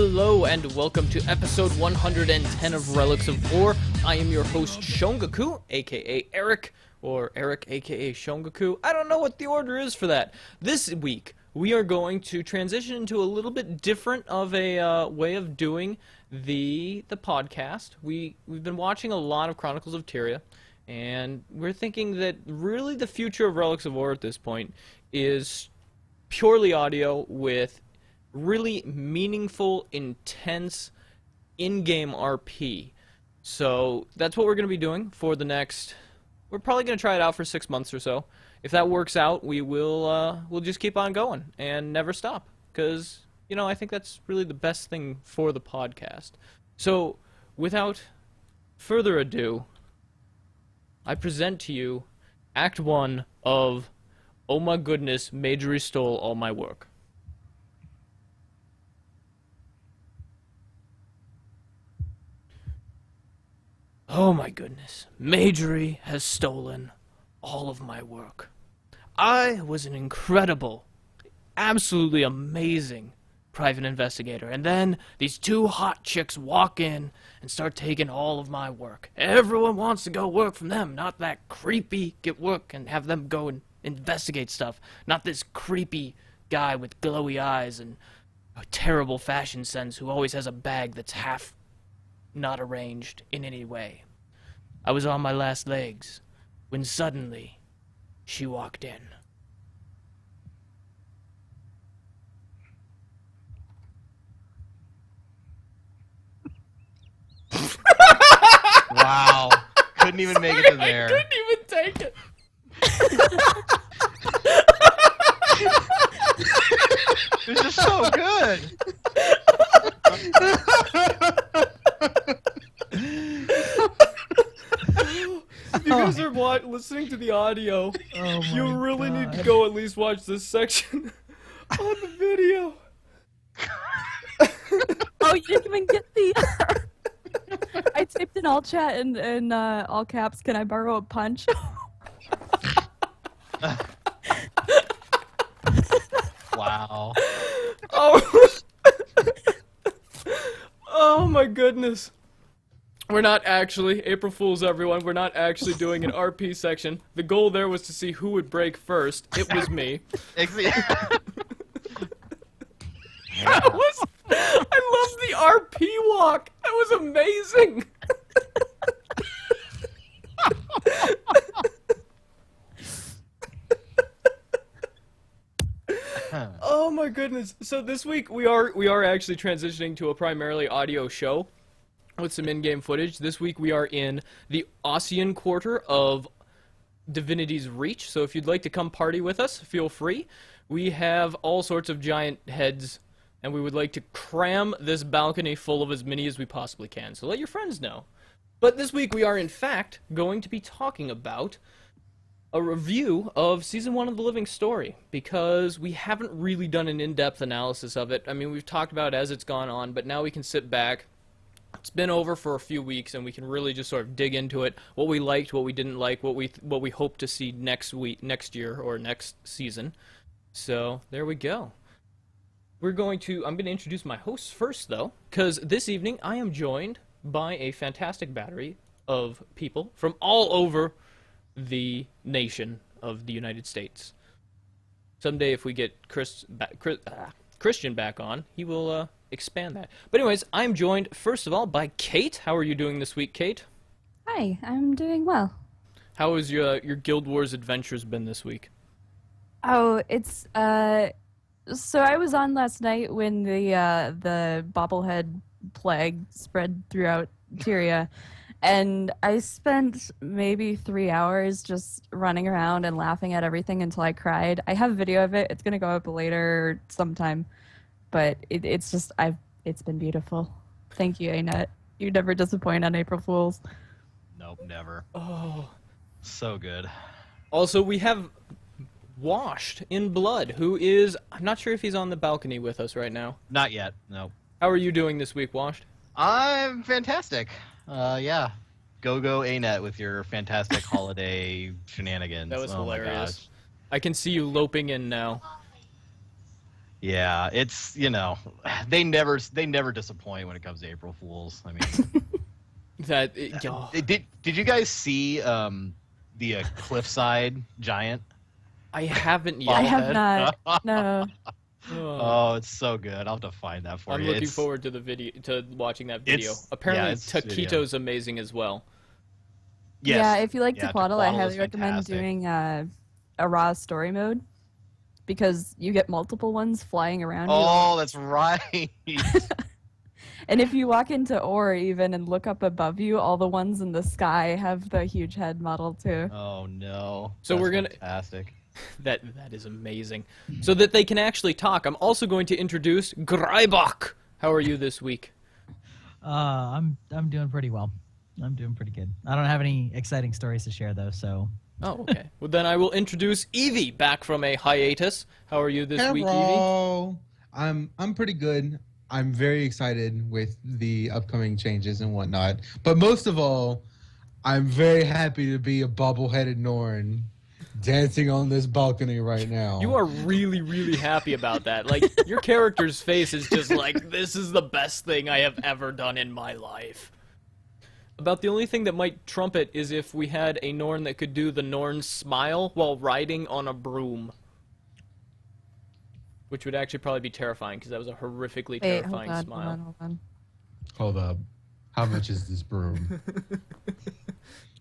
Hello and welcome to episode 110 of Relics of Orr. I am your host Shongaku, aka Erik, or Erik aka Shongaku. I don't know what the order is for that. This week we are going to transition into a little bit different of a way of doing the podcast. We've been watching a lot of Chronicles of Tyria, and we're thinking that really the future of Relics of Orr at this point is purely audio with really meaningful, intense, in-game RP. So that's what we're going to be doing for the next... We're probably going to try it out for 6 months or so. If that works out, we'll just keep on going and never stop. Because, I think that's really the best thing for the podcast. So, without further ado, I present to you Act 1 of Oh My Goodness, Majory Stole All My Work. Oh my goodness, Majory has stolen all of my work. I was an incredible, absolutely amazing private investigator, and then these two hot chicks walk in and start taking all of my work. Everyone wants to go work from them, not that creepy get work and have them go and investigate stuff. Not this creepy guy with glowy eyes and a terrible fashion sense who always has a bag that's half not arranged in any way. I was on my last legs when suddenly she walked in. Wow. Couldn't even make it to there. I couldn't even take it. This is so good. If you guys are listening to the audio, you really need to go at least watch this section on the video. Oh, you didn't even get the... I typed in all chat and all caps, can I borrow a punch? Wow. Oh. Oh my goodness. We're not actually, April Fools everyone, we're not actually doing an RP section. The goal there was to see who would break first. It was me. I love the RP walk. That was amazing. Oh my goodness. So this week we are actually transitioning to a primarily audio show with some in-game footage. This week we are in the Ossian quarter of Divinity's Reach, so if you'd like to come party with us, feel free. We have all sorts of giant heads, and we would like to cram this balcony full of as many as we possibly can, so let your friends know. But this week we are, in fact, going to be talking about a review of Season 1 of The Living Story, because we haven't really done an in-depth analysis of it. I mean, we've talked about it as it's gone on, but now we can sit back. It's been over for a few weeks, and we can really just sort of dig into it. What we liked, what we didn't like, what we hope to see next year, or next season. So there we go. I'm going to introduce my hosts first, though, because this evening I am joined by a fantastic battery of people from all over the nation of the United States. Someday, if we get Christian back on, he will expand that. But anyways, I'm joined first of all by Kate. How are you doing this week, Kate? Hi, I'm doing well. How has your Guild Wars adventures been this week? Oh, it's so I was on last night when the bobblehead plague spread throughout Tyria, and I spent maybe 3 hours just running around and laughing at everything until I cried. I have a video of it. It's gonna go up later sometime. But it's been beautiful. Thank you, Annette. You never disappoint on April Fools. Nope, never. Oh. So good. Also, we have Washed in Blood, who is... I'm not sure if he's on the balcony with us right now. Not yet, no. How are you doing this week, Washed? I'm fantastic. Yeah. Go Annette with your fantastic holiday shenanigans. That was oh hilarious. My gosh. I can see you loping in now. Yeah, it's they never disappoint when it comes to April Fools. I mean, Oh, did you guys see the cliffside giant I haven't I yet. have bobblehead? not. No. Oh, Oh, it's so good. I'll have to find that for I'm you. looking forward to the video, to watching that video. Apparently, it's video. Taquito's amazing as well. Yes. Yeah, if you like Yeah, Tequatl, I Tequatl highly is recommend fantastic. doing a raw story mode because you get multiple ones flying around you. Oh, that's right. And if you walk into Orr even and look up above you, all the ones in the sky have the huge head model too. Oh no. So That's we're gonna- fantastic. That is amazing. So that they can actually talk, I'm also going to introduce Greibach. How are you this week? I'm doing pretty well. I'm doing pretty good. I don't have any exciting stories to share though, so. Oh, okay. Well, then I will introduce Evie back from a hiatus. How are you this week, Evie? Hello. I'm pretty good. I'm very excited with the upcoming changes and whatnot. But most of all, I'm very happy to be a bobble-headed Norn dancing on this balcony right now. You are really, really happy about that. Like, your character's face is just like, this is the best thing I have ever done in my life. About the only thing that might trump it is if we had a Norn that could do the Norn smile while riding on a broom. Which would actually probably be terrifying, because that was a horrifically Wait, terrifying hold on, smile. hold on, hold on. Hold up. How much is this broom?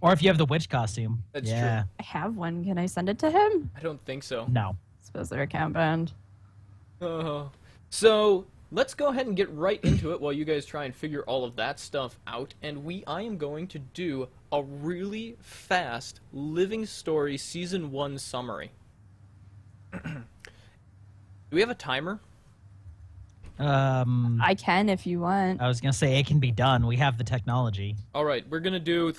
Or if you have the witch costume. That's yeah. true. I have one. Can I send it to him? I don't think so. No. Suppose their account banned. So let's go ahead and get right into it while you guys try and figure all of that stuff out. And I am going to do a really fast Living Story Season 1 summary. Do we have a timer? I can if you want. I was gonna say it can be done. We have the technology. All right, we're going to do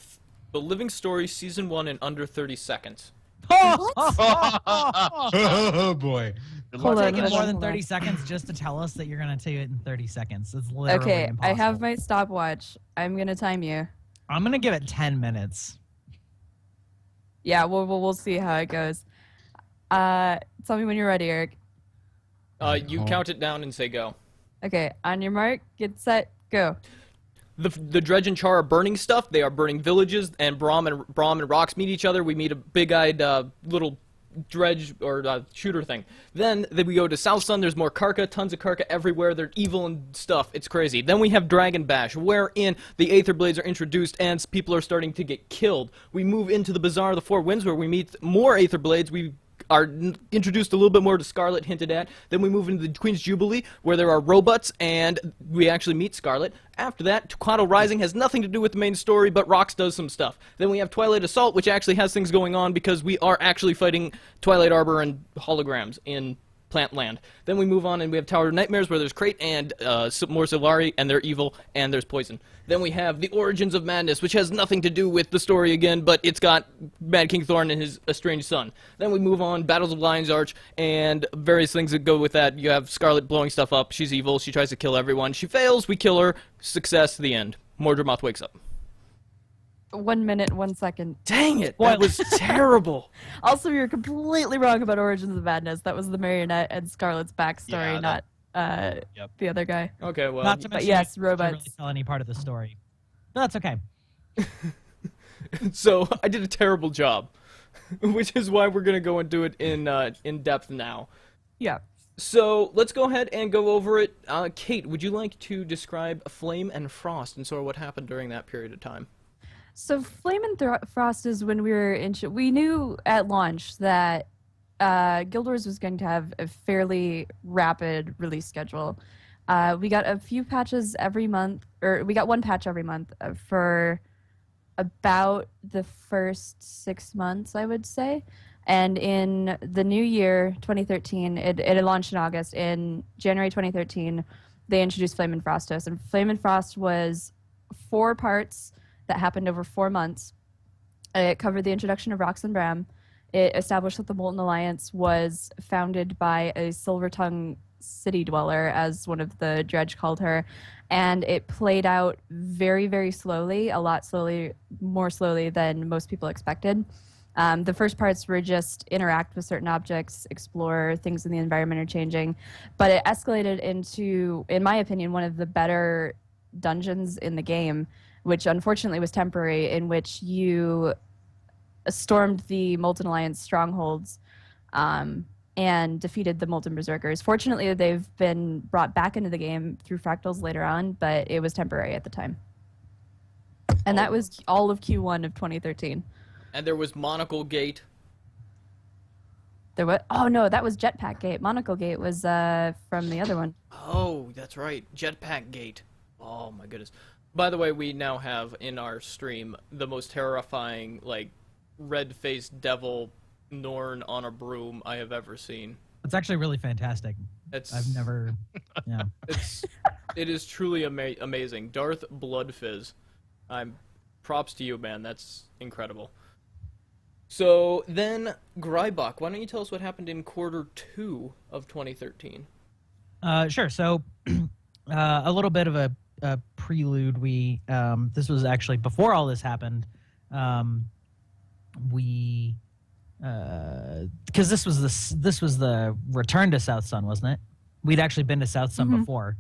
the Living Story Season 1 in under 30 seconds. Oh boy. Good Hold luck. on, Taking hold more on, than hold on. 30 seconds just to tell us that you're gonna do it in 30 seconds. It's literally Okay, impossible. I have my stopwatch. I'm gonna time you. I'm gonna give it 10 minutes. Yeah, we'll see how it goes. Tell me when you're ready, Eric. You count it down and say go. Okay, on your mark, get set, go. The Dredge and Char are burning stuff. They are burning villages, and Braum and Rox meet each other. We meet a big-eyed little dredge or shooter thing. Then we go to South Sun. There's more Karka, tons of Karka everywhere. They're evil and stuff. It's crazy. Then we have Dragon Bash, wherein the Aether Blades are introduced and people are starting to get killed. We move into the Bazaar of the Four Winds, where we meet more Aether Blades. We are introduced a little bit more to Scarlet, hinted at. Then we move into the Queen's Jubilee, where there are robots, and we actually meet Scarlet. After that, Tequatl Rising has nothing to do with the main story, but Rox does some stuff. Then we have Twilight Assault, which actually has things going on because we are actually fighting Twilight Arbor and holograms in Plant Land. Then we move on and we have Tower of Nightmares, where there's Crate and more Sylvari, and they're evil, and there's poison. Then we have the Origins of Madness, which has nothing to do with the story again, but it's got Mad King Thorn and his estranged son. Then we move on, Battles of Lion's Arch, and various things that go with that. You have Scarlet blowing stuff up. She's evil. She tries to kill everyone. She fails. We kill her. Success. The end. Mordramoth wakes up. 1 minute, 1 second. Dang it! That was terrible. Also, you're completely wrong about Origins of Madness. That was the Marionette and Scarlet's backstory, Yeah, not Yep. the other guy. Okay, well. Not to But mention yes, you didn't robots. really tell any part of the story. But that's okay. So I did a terrible job, which is why we're gonna go and do it in depth now. Yeah. So let's go ahead and go over it. Kate, would you like to describe Flame and Frost and sort of what happened during that period of time? So Flame and Frost is when we were we knew at launch that Guild Wars was going to have a fairly rapid release schedule. We got a few patches every month, or we got one patch every month for about the first 6 months, I would say. And in the new year, 2013, it had launched in August. In January 2013, they introduced Flame and Frostos. And Flame and Frost was 4 parts that happened over 4 months. It covered the introduction of Rox and Bram. It established that the Molten Alliance was founded by a Silvertongue city dweller, as one of the Dredge called her. And it played out very, very slowly, a lot slowly, more slowly than most people expected. The first parts were just interact with certain objects, explore things in the environment are changing, but it escalated into, in my opinion, one of the better dungeons in the game, which unfortunately was temporary, in which you stormed the Molten Alliance strongholds and defeated the Molten Berserkers. Fortunately, they've been brought back into the game through fractals later on, but it was temporary at the time. And that was all of Q1 of 2013. And there was Monocle Gate. There was, oh no, that was Jetpack Gate. Monocle Gate was from the other one. Oh, that's right. Jetpack Gate. Oh my goodness. By the way, we now have in our stream the most terrifying, like, red-faced devil Norn on a broom I have ever seen. It's actually really fantastic. I've never, yeah. It is truly amazing. Darth Bloodfizz. Props to you, man. That's incredible. So then, Grybach, why don't you tell us what happened in quarter 2 of 2013? Sure. So, a little bit of a prelude. We this was actually before all this happened. We because this was the return to South Sun, wasn't it? We'd actually been to South Sun before.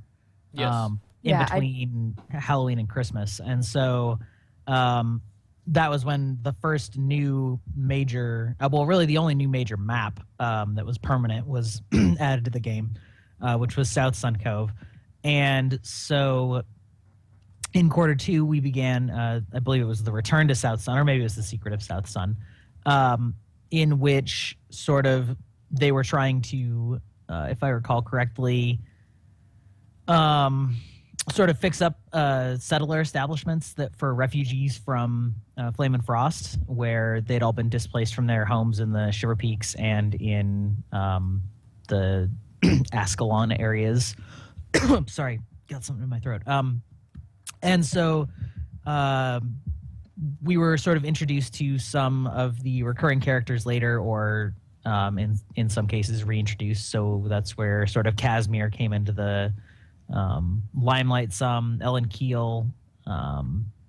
Yes. Yeah, between Halloween and Christmas, and so that was when the first new major, well, really the only new major map that was permanent was added to the game, which was South Sun Cove. And so in quarter 2, we began, I believe it was the Return to South Sun, or maybe it was the Secret of South Sun, in which sort of they were trying to, if I recall correctly, sort of fix up settler establishments that for refugees from Flame and Frost, where they'd all been displaced from their homes in the Shiver Peaks and in the Ascalon areas. Sorry, got something in my throat. And so we were sort of introduced to some of the recurring characters later, or in some cases reintroduced. So that's where sort of Casimir came into the limelight some. Ellen Keel,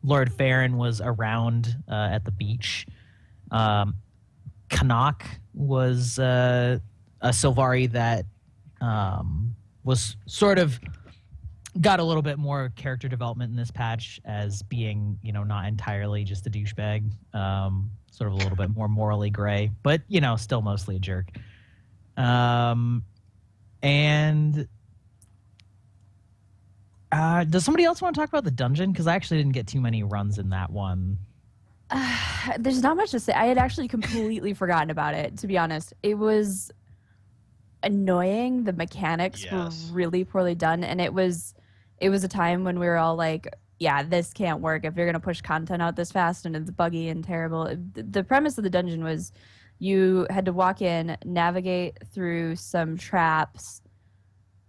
Lord Farron was around at the beach. Canuck was a Sylvari that was sort of got a little bit more character development in this patch as being, not entirely just a douchebag, sort of a little bit more morally gray, but, still mostly a jerk. And does somebody else want to talk about the dungeon? Because I actually didn't get too many runs in that one. There's not much to say. I had actually completely forgotten about it, to be honest. It was annoying. The mechanics were really poorly done, and it was a time when we were all like, yeah, this can't work if you're going to push content out this fast and it's buggy and terrible. The premise of the dungeon was you had to walk in, navigate through some traps,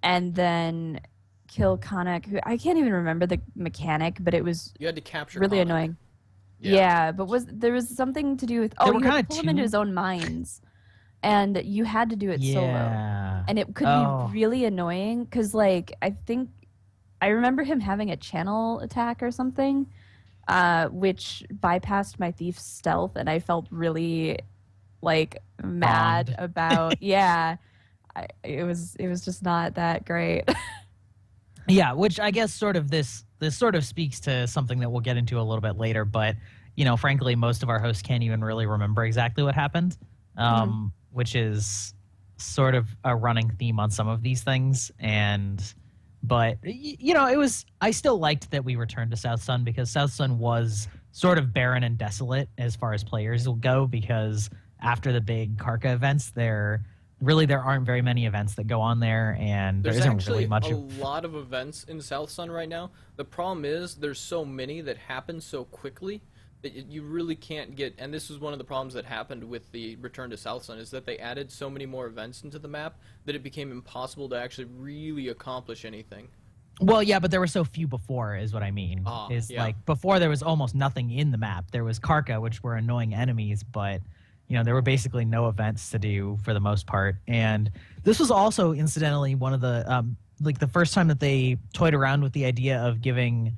and then kill Konnak, who I can't even remember the mechanic, but it was You had to capture really Konnak. annoying. Yeah, but there was something to do with you had to pull him into his own mines, and you had to do it solo, and it could be really annoying because, like, I remember him having a channel attack or something, which bypassed my thief's stealth, and I felt really like mad about. It was just not that great. Yeah, which I guess sort of this sort of speaks to something that we'll get into a little bit later, but frankly, most of our hosts can't even really remember exactly what happened, which is sort of a running theme on some of these things. But I still liked that we returned to South Sun, because South Sun was sort of barren and desolate as far as players will go, because after the big Karka events, there aren't very many events that go on there, and there isn't really much. There's actually a lot of events in South Sun right now. The problem is there's so many that happen so quickly that you really can't get, and this is one of the problems that happened with the Return to South Sun, is that they added so many more events into the map that it became impossible to actually really accomplish anything. Well, yeah, but there were so few before, is what I mean. Like, before there was almost nothing in the map. There was Karka, which were annoying enemies, but there were basically no events to do for the most part. And this was also, incidentally, one of the, the first time that they toyed around with the idea of giving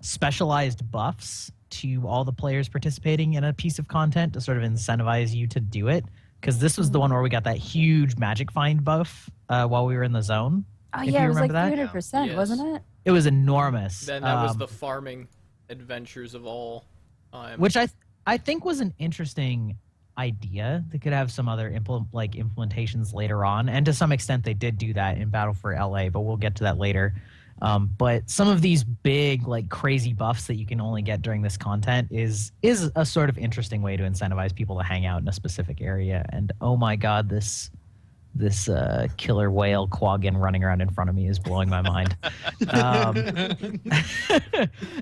specialized buffs to all the players participating in a piece of content to sort of incentivize you to do it. Because this was the one where we got that huge magic find buff while we were in the zone. Oh if yeah, you it was like remember that. 300%, Yes. wasn't it? It was enormous. Then that was the farming adventures of all time. Which I think was an interesting idea. They could have some other implementations later on, and to some extent they did do that in Battle for LA, but we'll get to that later. But some of these big like crazy buffs that you can only get during this content is a sort of interesting way to incentivize people to hang out in a specific area. And oh my god, this killer whale quaggin running around in front of me is blowing my mind.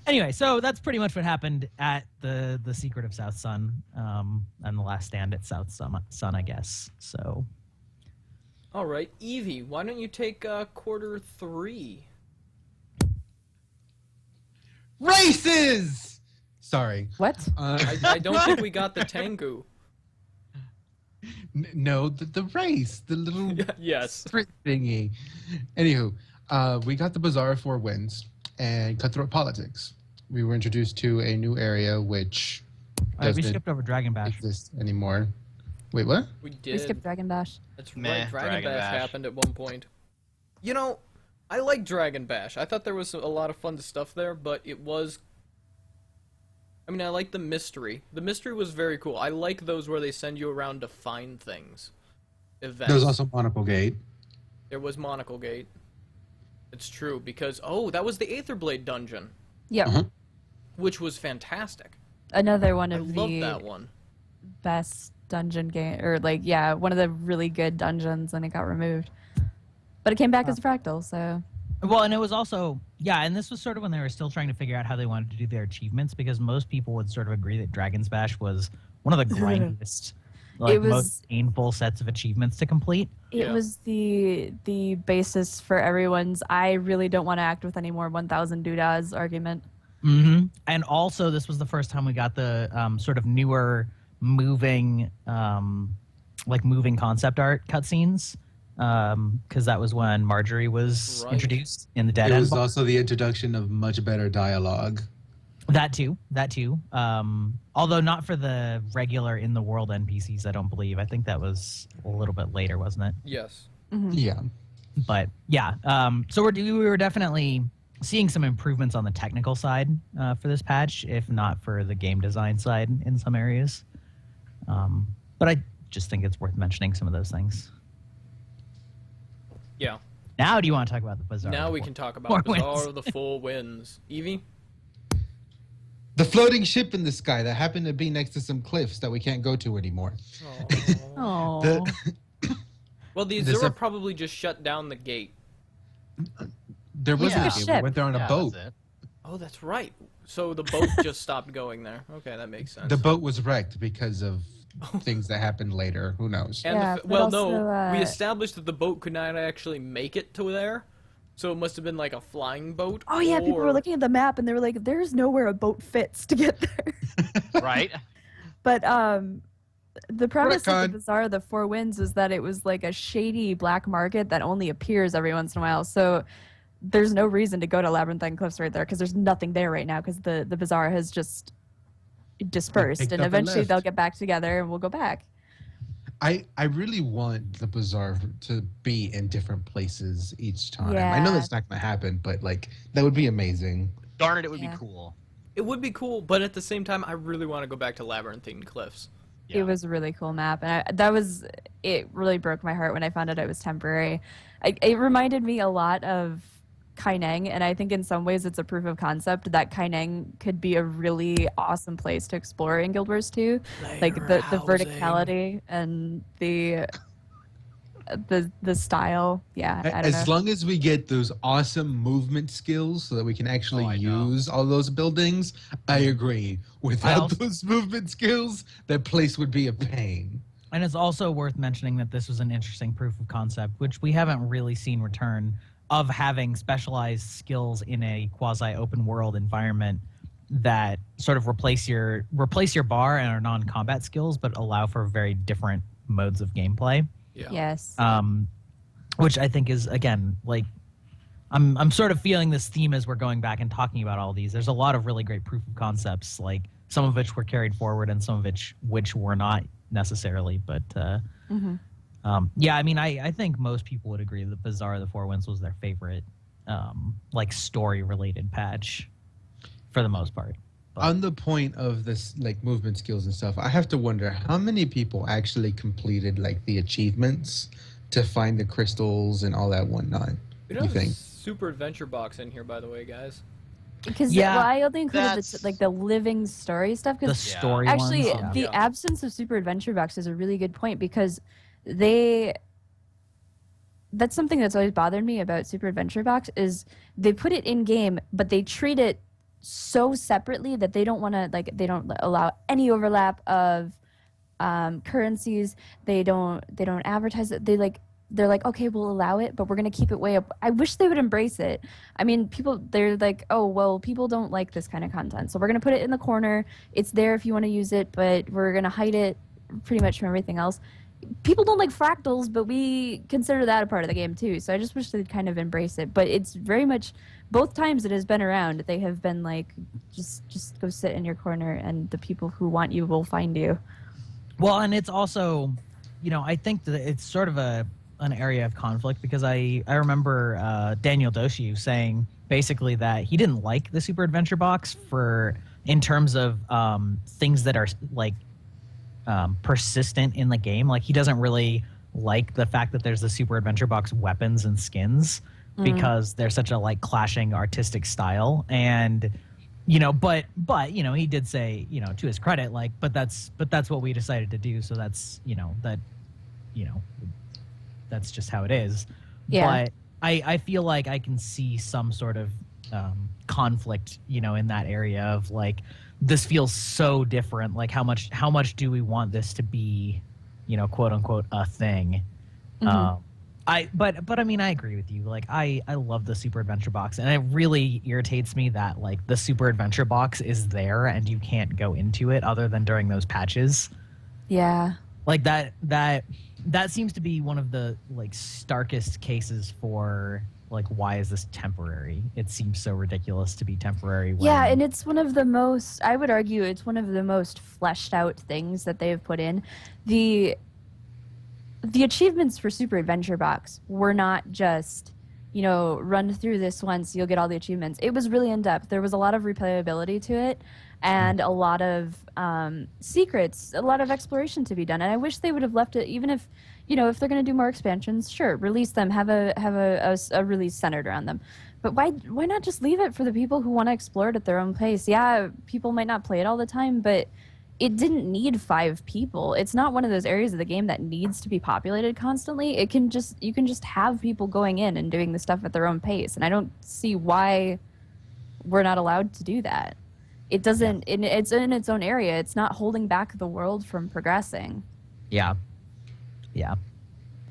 Anyway, so that's pretty much what happened at the Secret of South Sun, and the last stand at South Sun, I guess. So, all right, Evie, why don't you take quarter 3? Races. Sorry. What? I don't think we got the Tengu. No, the race, the little Yes. sprint thingy. Anywho, we got the Bazaar of Four Winds and Cutthroat Politics. We were introduced to a new area which we doesn't skipped over Dragon Bash. exist anymore. Wait, what? We We did. skipped Dragon Bash. That's Meh, right. Dragon Dragon Bash Bash. happened at one point. You know, I like Dragon Bash. I thought there was a lot of fun stuff there, but it was. I mean, I like the mystery. The mystery was very cool. I like those where they send you around to find things. Events. There was also Monocle Gate. There was Monocle Gate. It's true, because, that was the Aetherblade dungeon, Yep. Uh-huh. which was fantastic. Another one I of love the that one. best dungeon game, or one of the really good dungeons, and it got removed. But it came back as a fractal, so Well, and it was also, and this was sort of when they were still trying to figure out how they wanted to do their achievements, because most people would sort of agree that Dragon's Bash was one of the grindiest, was- most painful sets of achievements to complete. it Yeah. was the basis for everyone's "I really don't want to act with any more 1,000 doodads" argument. Mm-hmm. And also, this was the first time we got the sort of newer moving concept art cutscenes, because that was when Marjorie was Right. introduced in the Dead It End. was also the introduction of much better dialogue. That too. Although not for the regular in the world NPCs, I don't believe. I think that was a little bit later, wasn't it? Yes. Yeah. But yeah, so we were definitely seeing some improvements on the technical side for this patch, if not for the game design side in some areas. But I just think it's worth mentioning some of those things. Yeah. Now, do you want to talk about the Bazaar? Now we Before- can talk Four about Bazaar wins. of the Full Winds. Evie? The floating ship in the sky that happened to be next to some cliffs that we can't go to anymore. Oh, Well, the This Azura ep- probably just shut down the gate. There wasn't Yeah. a game. We Ship. went there on a Yeah, boat. that's it. Oh, that's right. So the boat just stopped going there. Okay, that makes sense. The boat was wrecked because of things that happened later. Who knows? And Yeah, the, but well, also, no, we established that the boat could not actually make it to there, so it must have been like a flying boat. oh yeah, people or- were looking at the map and they were like, "There's nowhere a boat fits to get there." Right? But the premise of Retcon. the Bazaar of the Four Winds was that it was like a shady black market that only appears every once in a while. So there's no reason to go to Labyrinthine Cliffs right there because there's nothing there right now because the bazaar has just dispersed, picked and up and eventually left. they'll get back together and we'll go back. I really want the bazaar to be in different places each time. I know Yeah. that's not going to happen, but like that would be amazing. Darn it, it would Yeah. be cool. It would be cool, but at the same time, I really want to go back to Labyrinthine Cliffs. Yeah. It was a really cool map, and it really broke my heart when I found out it was temporary. It reminded me a lot of Kaineng, and I think in some ways it's a proof of concept that Kaineng could be a really awesome place to explore in Guild Wars 2. Like the verticality and the style. Yeah, I don't As know. long as we get those awesome movement skills so that we can actually I know. use all those buildings, I agree. Without also- those movement skills, that place would be a pain. And it's also worth mentioning that this was an interesting proof of concept, which we haven't really seen return, of having specialized skills in a quasi-open world environment that sort of replace your bar and our non-combat skills, but allow for very different modes of gameplay. Yeah. Yes. Which I think is, again, like, I'm sort of feeling this theme as we're going back and talking about all these. There's a lot of really great proof of concepts, like some of which were carried forward and some of which were not necessarily. But yeah, I mean, I think most people would agree that Bazaar of the Four Winds was their favorite like story related patch for the most part. But On the point of this, like movement skills and stuff, I have to wonder how many people actually completed like the achievements to find the crystals and all that whatnot. We You don't have a think? super adventure box in here, by the way, guys. Because Yeah, well, I only included that's- like the living story stuff. the Because story actually, ones, yeah. the Yeah. absence of Super Adventure Box is a really good point because that's something that's always bothered me about Super Adventure Box is they put it in game, but they treat it so separately that they don't want to they don't allow any overlap of currencies. They don't advertise it. They're like, okay, we'll allow it, but we're gonna keep it way up. I wish they would embrace it. I mean, they're like, oh well, people don't like this kind of content, so we're gonna put it in the corner. It's there if you want to use it, but we're gonna hide it pretty much from everything else. People don't like fractals, but we consider that a part of the game too. So I just wish they'd kind of embrace it. But it's very much both times it has been around. They have been like, just go sit in your corner, and the people who want you will find you. Well, and it's also, I think that it's sort of an area of conflict because I remember Daniel Doshiu saying basically that he didn't like the Super Adventure Box in terms of things that are like persistent in the game. Like he doesn't really like the fact that there's the Super Adventure Box weapons and skins because they're such a like clashing artistic style. And but he did say, to his credit, like, but that's what we decided to do. So that's that's just how it is. Yeah. But I feel like I can see some sort of conflict, in that area of like, this feels so different. Like how much do we want this to be, quote unquote, a thing? But I mean, I agree with you. Like I love the Super Adventure Box, and it really irritates me that like the Super Adventure Box is there and you can't go into it other than during those patches. Yeah. Like that seems to be one of the like starkest cases for like, why is this temporary? It seems so ridiculous to be temporary. Yeah, and it's one of the most, I would argue, it's one of the most fleshed out things that they've put in. The achievements for Super Adventure Box were not just, run through this once, you'll get all the achievements. It was really in depth. There was a lot of replayability to it and a lot of secrets, a lot of exploration to be done. And I wish they would have left it, even if, if they're going to do more expansions, sure, release them, have a release centered around them. But why not just leave it for the people who want to explore it at their own pace? Yeah, people might not play it all the time, but it didn't need 5 people. It's not one of those areas of the game that needs to be populated constantly. You can just have people going in and doing the stuff at their own pace. And I don't see why we're not allowed to do that. It doesn't. It's in its own area. It's not holding back the world from progressing. Yeah.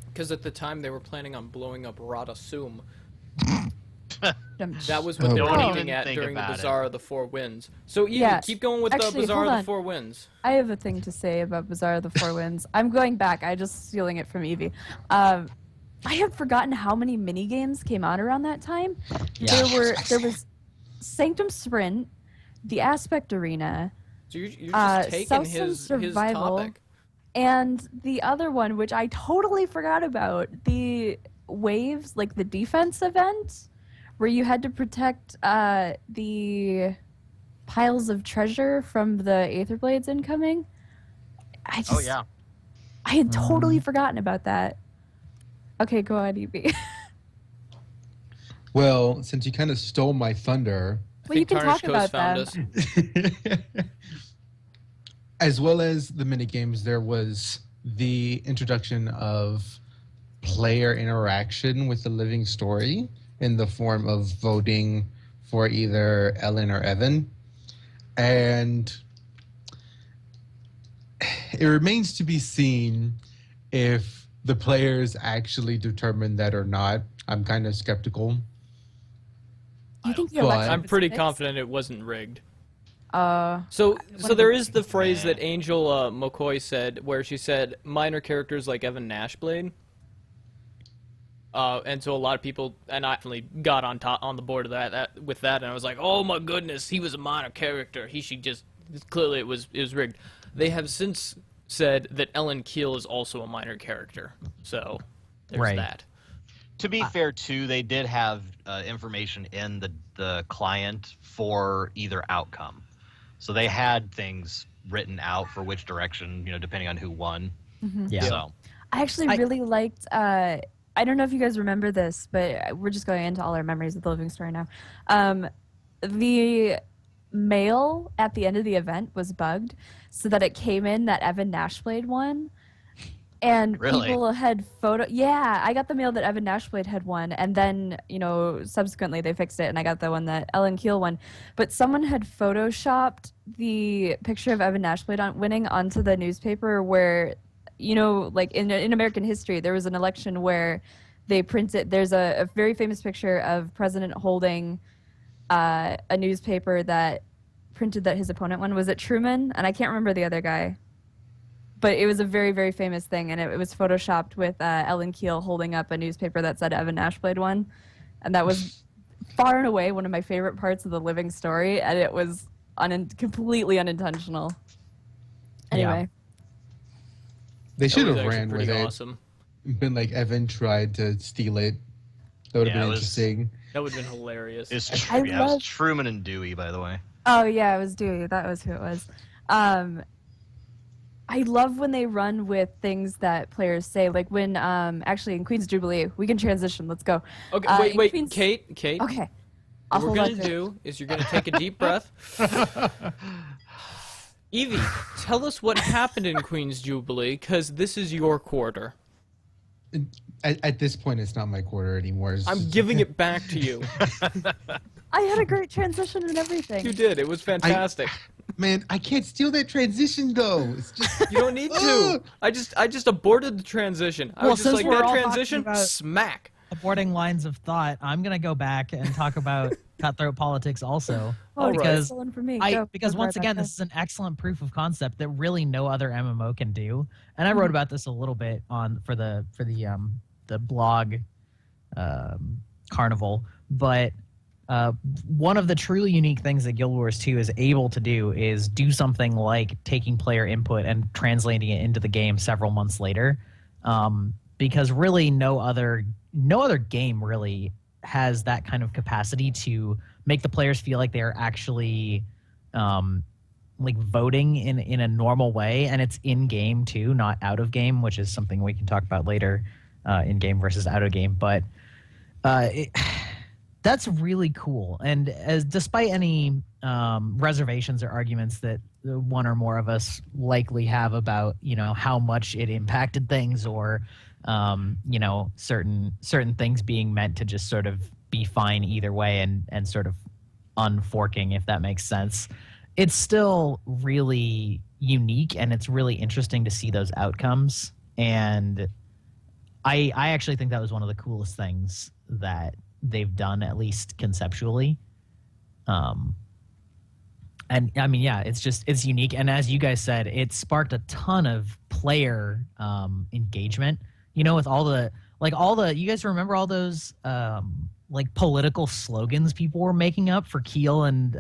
Because at the time they were planning on blowing up Rada Sum. Um, That was what they were Don't aiming even at think during the about it. Bazaar of the Four Winds. So Evie, Yeah. keep going with Actually, the Bazaar hold of the on. Four Winds. I have a thing to say about Bazaar of the Four Winds. I'm going back. I just stealing it from Evie. I had forgotten how many mini games came out around that time. Yeah. There was Sanctum Sprint, the Aspect Arena, So you're just taking Southland his Survival. topic. and the other one, which I totally forgot about, the Waves, like the defense event, where you had to protect the piles of treasure from the Aether Blades incoming. Oh yeah. I had totally forgotten about that. Okay, go on, Evie. Well, since you kind of stole my thunder, Well, you can Tarnish talk about Coast found them. us. as well as the mini games, there was the introduction of player interaction with the living story in the form of voting for either Ellen or Evan. And it remains to be seen if the players actually determine that or not. I'm kind of skeptical. You think the But- election I'm was pretty fixed? confident it wasn't rigged. Uh, So of there the- is the phrase that Angel McCoy said, where she said minor characters like Evan Nashblade. And so a lot of people, and I definitely got on the board of with that, and I was like, oh my goodness, he was a minor character. He should just clearly it was rigged. They have since said that Ellen Keel is also a minor character. So there's Right. that. To be fair, too, they did have information in the client for either outcome. So they had things written out for which direction, depending on who won. Yeah. So I actually really liked. I don't know if you guys remember this, but we're just going into all our memories of the Living Story now. The mail at the end of the event was bugged, so that it came in that Evan Nashblade won, and Really? people had photo. Yeah, I got the mail that Evan Nashblade had won, and then subsequently they fixed it, and I got the one that Ellen Keel won. But someone had photoshopped the picture of Evan Nashblade winning onto the newspaper where. Like in American history, there was an election where they printed. There's a very famous picture of President holding a newspaper that printed that his opponent won. Was it Truman? And I can't remember the other guy. But it was a very, very famous thing, and it was photoshopped with Ellen Keel holding up a newspaper that said Evan Nashblade won. And that was far and away one of my favorite parts of the Living Story, and it was completely unintentional. Anyway. They should That was have actually ran with pretty it. awesome. Been like Evan tried to steal it. That would have Yeah, been it was- interesting. That would have been hilarious. it was, I it was love- Truman and Dewey, by the way. Oh yeah, it was Dewey. That was who it was. I love when they run with things that players say, like when actually in Queen's Jubilee, we can transition. Let's go. Okay, in wait, Queen's- Kate. Okay. I'll What we're hold on going to to it. do is you're going to take a deep breath. Evie, tell us what happened in Queen's Jubilee, because this is your quarter. At this point, it's not my quarter anymore. It's I'm just- giving it back to you. I had a great transition and everything. You did. It was fantastic. Man, I can't steal that transition though. It's just You don't need to. I just aborted the transition. I Well, was just since like, we're that all talking transition, about- smack. Aborting lines of thought, I'm gonna go back and talk about cutthroat politics also. Oh, Alright. because it's one for me. because Go, once again, Rebecca. this is an excellent proof of concept that really no other MMO can do. And I wrote about this a little bit for the blog Carnival, but one of the truly unique things that Guild Wars 2 is able to do is do something like taking player input and translating it into the game several months later, because really no other game really has that kind of capacity to make the players feel like they are actually like voting in a normal way, and it's in game too, not out of game, which is something we can talk about later, in game versus out of game. But that's really cool. And as despite any reservations or arguments that one or more of us likely have about how much it impacted things, or certain things being meant to just sort of be fine either way and sort of unforking, if that makes sense, it's still really unique, and it's really interesting to see those outcomes. And I actually think that was one of the coolest things that they've done, at least conceptually. And I mean, yeah, it's unique. And as you guys said, it sparked a ton of player engagement, with all the, you guys remember all those like political slogans people were making up for Keel and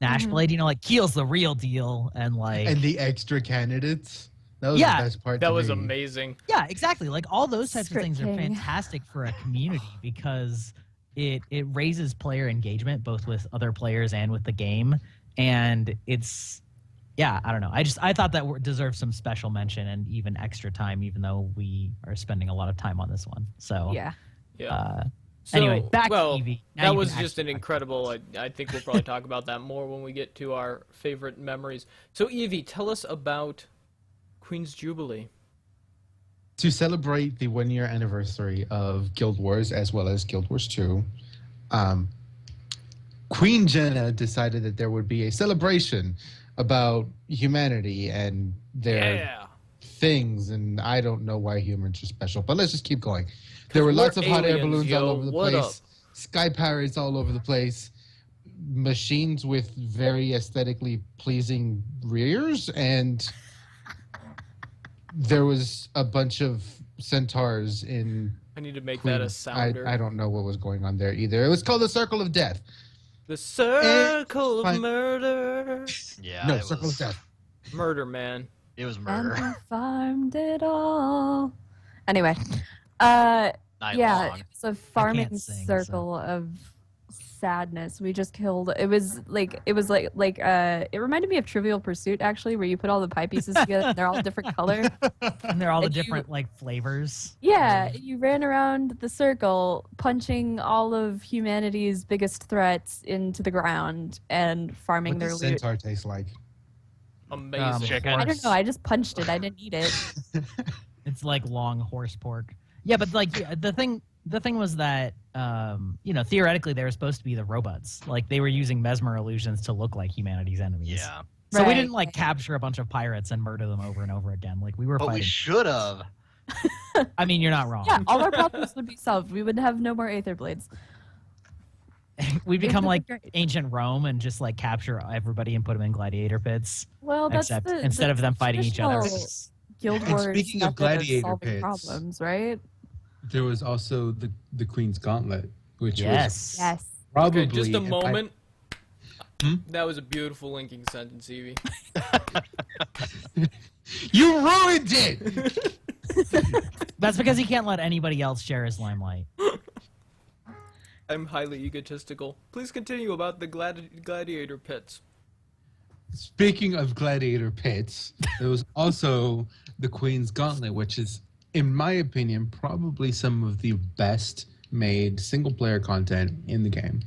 Nashblade, like Keel's the real deal, and like, and the extra candidates. That was Yeah, the best part. That to was me. amazing. yeah, exactly. Like all those types of Script things are King. fantastic for a community, because it raises player engagement both with other players and with the game. And it's, yeah, I don't know. I thought that deserves some special mention and even extra time, even though we are spending a lot of time on this one. So Yeah. Yeah. Anyway, back to well, Evie. Now that you was can just an actually- incredible. I think we'll probably talk about that more when we get to our favorite memories. So, Evie, tell us about Queen's Jubilee. To celebrate the 1-year anniversary of Guild Wars as well as Guild Wars 2, Queen Jenna decided that there would be a celebration about humanity and their Yeah. things, and I don't know why humans are special, but let's just keep going. There were we're lots of hot air aliens, balloons all yo. over the What place, sky pirates all over the place, machines with very aesthetically pleasing rears, and there was a bunch of centaurs in I need to make that a Queen. sounder. I don't know what was going on there either. It was called the Circle of Death. The circle of Fine. murder. Yeah, No, it Circle was, of Death. Murder, man. It was And murder. we farmed it all. Anyway, yeah, Long. it was a farming sing, circle of sadness. We just killed. It reminded me of Trivial Pursuit actually, where you put all the pie pieces together and they're all different color. And they're all the And you- different like flavors. Yeah, you ran around the circle, punching all of humanity's biggest threats into the ground and farming What their does loot. centaur taste like? Amazing. Chicken. I don't know. I just punched it. I didn't eat it. It's like long horse pork. Yeah, but like the thing was that theoretically they were supposed to be the robots. Like they were using mesmer illusions to look like humanity's enemies. Yeah. So we Right, didn't like right. capture a bunch of pirates and murder them over and over again. Like we were But we fighting. should have. I mean, you're not wrong. Yeah, all our problems would be solved. We would have no more Aether Blades. We become would be like great. ancient Rome and just like capture everybody and put them in gladiator pits. Well, that's Except the, instead of them fighting each other. traditional Guild And Wars speaking of method gladiator solving pits- problems, right? There was also the Queen's Gauntlet, which was Yes. Yes. probably Okay, just a if I- moment. Hmm? That was a beautiful linking sentence, Evie. You ruined it. That's because he can't let anybody else share his limelight. I'm highly egotistical. Please continue about the gladiator pits. Speaking of gladiator pits, there was also the Queen's Gauntlet, which is, in my opinion, probably some of the best made single player content in the game.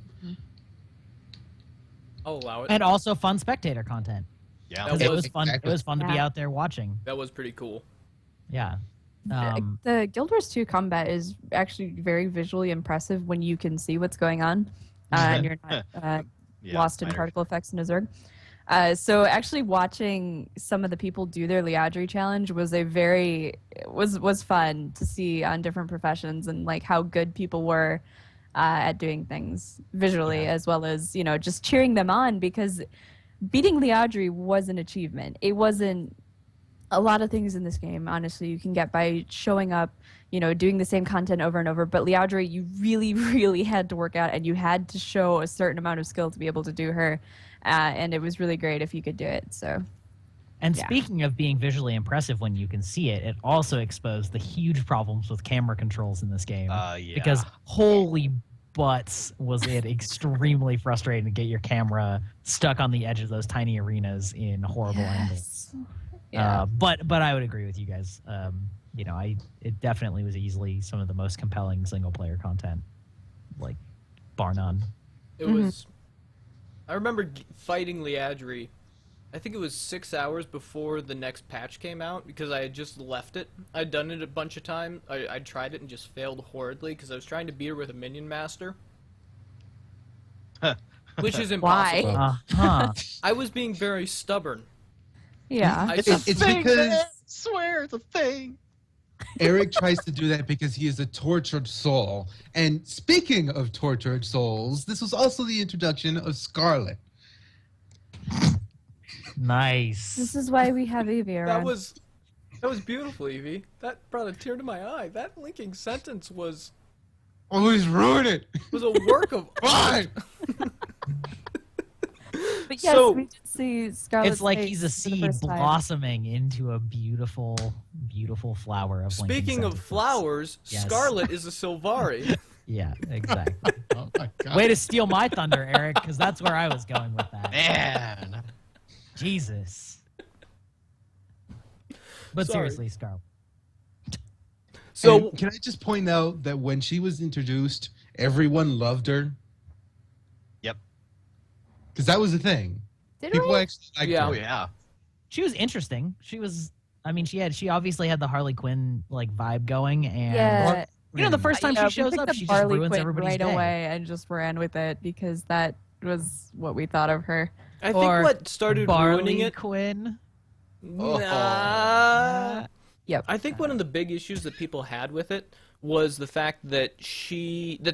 I'll allow it. And also fun spectator content. Yeah. That It was- was fun. It exactly. was fun to be Yeah. out there watching. That was pretty cool. Yeah. The Guild Wars 2 combat is actually very visually impressive when you can see what's going on and you're not Yeah, lost in minor. particle effects in a Zerg. So actually watching some of the people do their Liadri challenge was was fun to see on different professions and like how good people were at doing things visually as well as just cheering them on, because beating Liadri was an achievement. It wasn't a lot of things in this game, honestly, you can get by showing up, doing the same content over and over. But Liadri, you really, really had to work out, and you had to show a certain amount of skill to be able to do her. And it was really great if you could do it. So, And Yeah. speaking of being visually impressive when you can see it, it also exposed the huge problems with camera controls in this game. Yeah. Because holy butts was it extremely frustrating to get your camera stuck on the edge of those tiny arenas in horrible angles. yeah. But I would agree with you guys. It definitely was easily some of the most compelling single player content, like bar none. It was. I remember fighting Liadri. I think it was 6 hours before the next patch came out because I had just left it. I'd done it a bunch of times. I tried it and just failed horridly because I was trying to beat her with a minion master. Which is Why? impossible. Uh-huh. I was being very stubborn. Yeah. I It's thing, because man. Swear it's a thing. Eric tries to do that because he is a tortured soul. And speaking of tortured souls, this was also the introduction of Scarlet. Nice. This is why we have Evie around. That was beautiful, Evie. That brought a tear to my eye. That linking sentence was Always ruin it. a work of Why? But yes, So- we did see Scarlet's It's like face he's a for the seed first time. blossoming into a beautiful, beautiful flower of linking Speaking of sentences. flowers, Yes. Scarlet is a Sylvari. Yeah, exactly. Oh my god. Way to steal my thunder, Eric, because that's where I was going with that. Man. Jesus. But Sorry. seriously, Scarlet. So And can I just point out that when she was introduced, everyone loved her? Yep. Because that was the thing. Did People we? actually liked Yeah. her. Oh yeah. She was interesting. She obviously had the Harley Quinn like vibe going, and Yeah. the first time Yeah, she we shows picked up, up she just Barley ruins Quinn everybody's right day. away and just ran with it because that was what we thought of her. I think Or what started ruining Barley it. Quinn. Nah. Yep. I think one of the big issues that people had with it was the fact that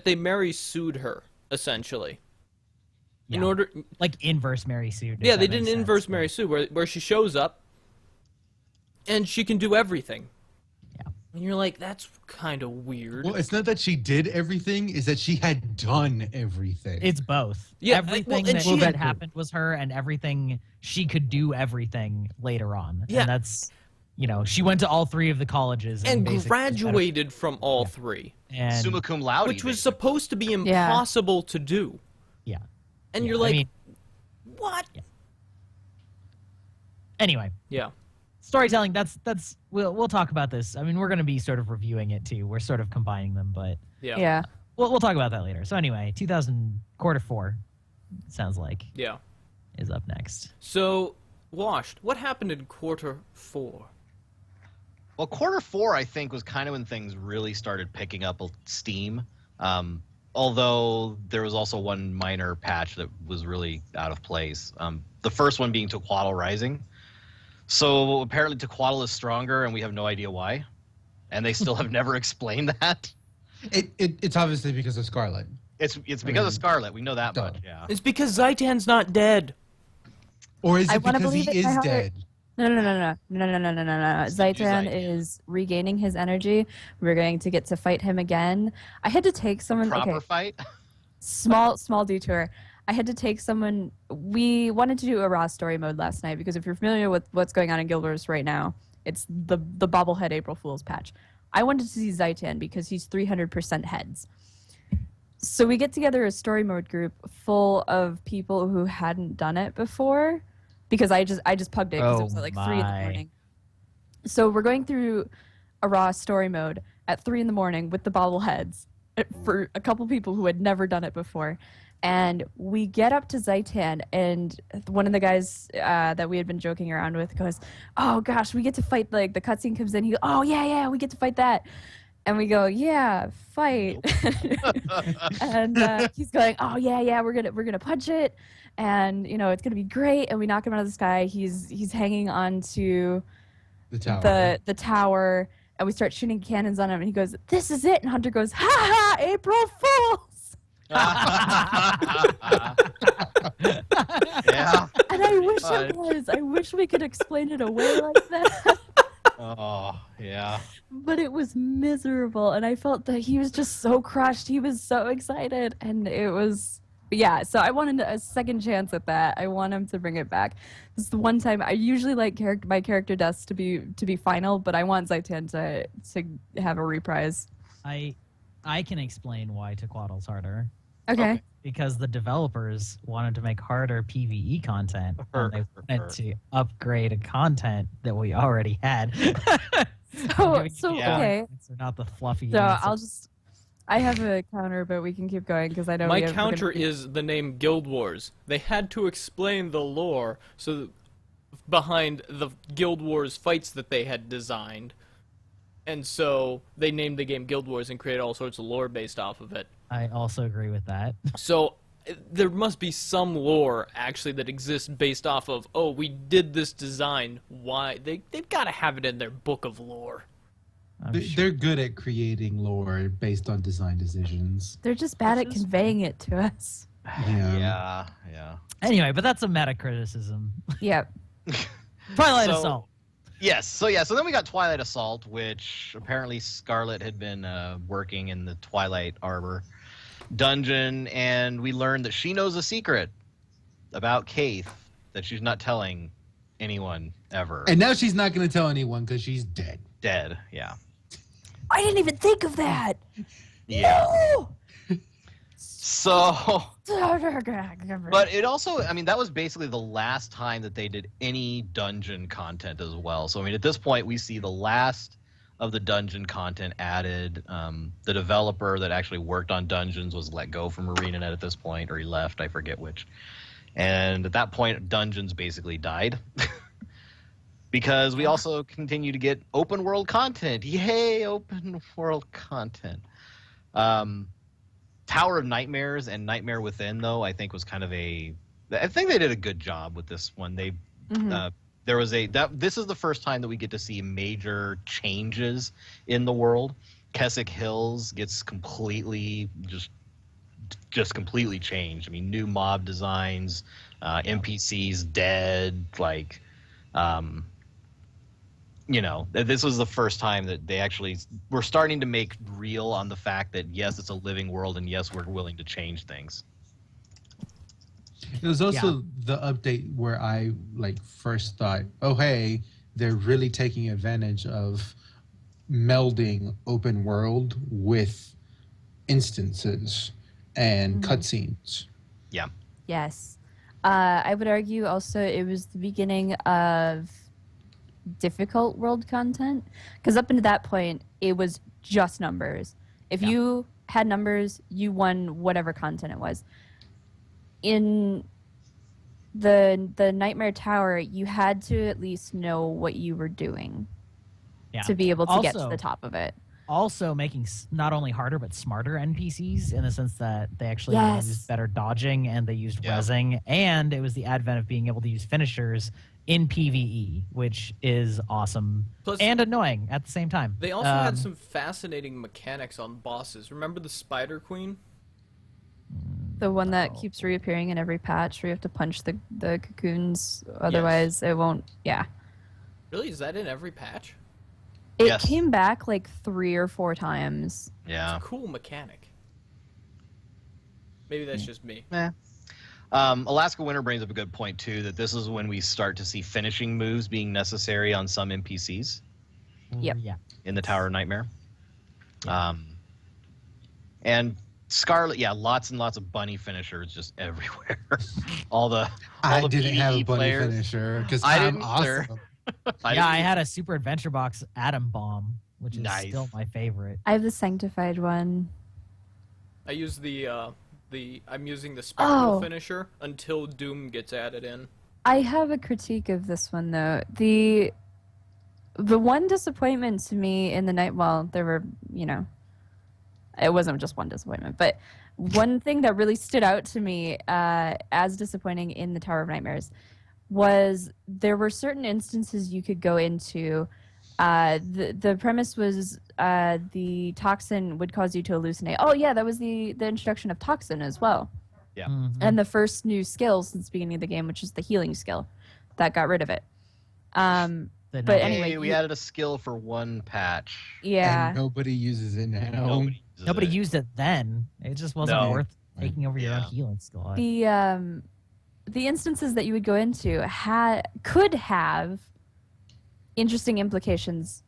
they Mary sued her essentially. In Yeah. order, Like inverse Mary Sue. if yeah, that they makes didn't sense, inverse but- Mary Sue where she shows up and she can do everything. Yeah. And you're like, that's kind of weird. Well, it's not that she did everything; is that she had done everything. It's both. Yeah, everything and that, she that had- happened was her, and everything she could do everything later on. Yeah. And that's, she went to all 3 of the colleges and basically graduated from all 3, and Summa cum laude. which was basically. supposed to be impossible to do. yeah. And Yeah, you're like, I mean, what? anyway, Yeah. storytelling. That's we'll talk about this. I mean, we're going to be sort of reviewing it too. We're sort of combining them, but Yeah. Yeah. we'll talk about that later. So anyway, 2000 quarter 4 sounds like Yeah. is up next. So, Washed, what happened in quarter 4? Well, quarter 4, I think, was kind of when things really started picking up steam. Although there was also one minor patch that was really out of place. The first one being Tequatl Rising. So apparently Tequatl is stronger, and we have no idea why. And they still have never explained that. It's obviously because of Scarlet. It's because of Scarlet. We know that Duh. much. Yeah. It's because Zaitan's not dead. Or is I it wanna because he believe it is by heart. dead? No. Zaitan Zaitan. is regaining his energy. We're going to get to fight him again. I had to take someone. Proper Okay, fight. small detour. I had to take someone. We wanted to do a raw story mode last night because if you're familiar with what's going on in Guild Wars right now, it's the bobblehead April Fool's patch. I wanted to see Zaitan because he's 300% heads. So we get together a story mode group full of people who hadn't done it before, because I just pugged it because it was at like 3 in the my. morning. So we're going through a raw story mode at 3 in the morning with the bobbleheads for a couple people who had never done it before. And we get up to Zaitan, and one of the guys that we had been joking around with goes, "Oh gosh, we get to fight!" Like the cutscene comes in, he goes, "Oh yeah, we get to fight that," and we go, "Yeah, fight!" And he's going, "Oh yeah, we're gonna punch it, and it's gonna be great." And we knock him out of the sky. He's hanging onto The tower. the tower, and we start shooting cannons on him, and he goes, "This is it!" And Hunter goes, "Ha ha, April Fools!" Yeah. And I wish God. it was. I wish we could explain it away like that. Oh, yeah. But it was miserable, and I felt that he was just so crushed. He was so excited, and it was. Yeah, so I wanted a second chance at that. I want him to bring it back. This is the one time I usually like my character deaths to be final, but I want Zaitan to have a reprise. I can explain why Tequatl's harder. Okay. Because the developers wanted to make harder PvE content, and they wanted to upgrade a content that we already had. So Yeah. okay. They're not the fluffy. So units. I have a counter, but we can keep going because I know My we're gonna counter keep- is the name Guild Wars. They had to explain the lore behind the Guild Wars fights that they had designed. And so they named the game Guild Wars and created all sorts of lore based off of it. I also agree with that. So there must be some lore actually that exists based off of, oh, we did this design. Why? They've got to have it in their book of lore. I'm sure. They're good at creating lore based on design decisions. They're just bad at Which is- conveying it to us. Yeah. Yeah. Anyway, but that's a meta criticism. Yep. Twilight So- Assault. Yes. So then we got Twilight Assault, which apparently Scarlet had been working in the Twilight Arbor dungeon, and we learned that she knows a secret about Kaith that she's not telling anyone ever. And now she's not going to tell anyone because she's dead. Dead. Yeah. I didn't even think of that. Yeah. No! So, But but it also, I mean, that was basically the last time that they did any dungeon content as well. So, I mean, at this point, we see the last of the dungeon content added. The developer that actually worked on dungeons was let go from ArenaNet at this point, or he left, I forget which. And at that point, dungeons basically died. Because we also continue to get open world content. Yay, open world content. Tower of Nightmares and Nightmare Within, though, I think was kind of I think they did a good job with this one. They there was this is the first time that we get to see major changes in the world. Keswick Hills gets completely just completely changed. I mean, new mob designs, NPCs dead, like this was the first time that they actually were starting to make real on the fact that yes, it's a living world, and yes, we're willing to change things. It was also the update where I first thought, oh hey, they're really taking advantage of melding open world with instances and cutscenes. Yeah. Yes. I would argue also it was the beginning of difficult world content, because up until that point it was just numbers. If you had numbers, you won whatever content it was. In the Nightmare Tower, you had to at least know what you were doing to be able to get to the top of it. Also making not only harder but smarter NPCs, in the sense that they actually used better dodging and they used rezzing, and it was the advent of being able to use finishers in PvE, which is awesome. Plus, and annoying at the same time. They also had some fascinating mechanics on bosses. Remember the Spider Queen? The one that keeps reappearing in every patch where you have to punch the cocoons, otherwise it won't... Yeah. Really? Is that in every patch? It came back like 3 or 4 times. Yeah. It's a cool mechanic. Maybe that's just me. Alaska Winter brings up a good point, too, that this is when we start to see finishing moves being necessary on some NPCs. Yep. Yeah. In the Tower of Nightmare. And Scarlet, lots and lots of bunny finishers just everywhere. I didn't have a bunny players. Finisher because I I'm didn't either. awesome. I had a Super Adventure Box Atom Bomb, which is Nice. still my favorite. I have the Sanctified one. I use I'm using the Spectral finisher until Doom gets added in. I have a critique of this one though. The one disappointment to me in the night, well, there were, it wasn't just one disappointment, but one thing that really stood out to me as disappointing in the Tower of Nightmares was there were certain instances you could go into. The premise was the toxin would cause you to hallucinate. Oh yeah, that was the introduction of toxin as well. Yeah. Mhm. And the first new skill since the beginning of the game, which is the healing skill, that got rid of it. But anyway, we added a skill for one patch. Yeah. And nobody uses it now. Nobody used it then. It just wasn't worth taking over your own Yeah. healing skill. The instances that you would go into could have interesting implications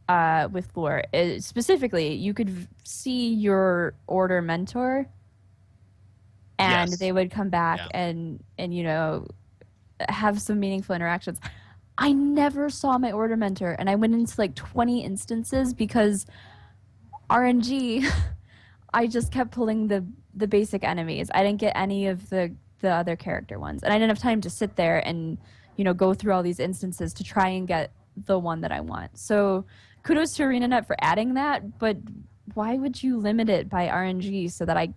with lore. Specifically, you could see your order mentor, and Yes. they would come back and have some meaningful interactions. I never saw my order mentor, and I went into like 20 instances because RNG. I just kept pulling the basic enemies. I didn't get any of the other character ones, and I didn't have time to sit there and go through all these instances to try and get the one that I want. So kudos to ArenaNet for adding that, but why would you limit it by RNG so that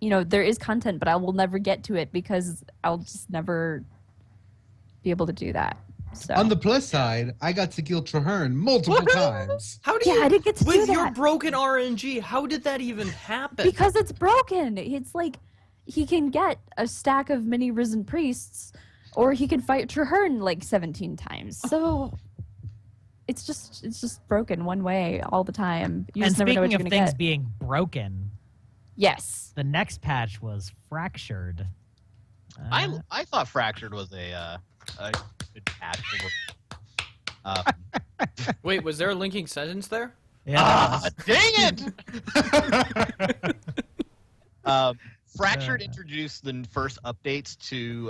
there is content, but I will never get to it because I'll just never be able to do that. So. On the plus side, I got to kill Traherne multiple times. How do you? I didn't get to do with that. your broken RNG, how did that even happen? Because it's broken. It's like he can get a stack of mini risen priests, or he can fight Traherne like 17 times. So it's just broken one way all the time. You And just never know what speaking you're of gonna things get. being broken, Yes. the next patch was Fractured. I thought Fractured was a good patch. Wait, was there a linking sentence there? Yeah. Dang it! Fractured introduced the first updates to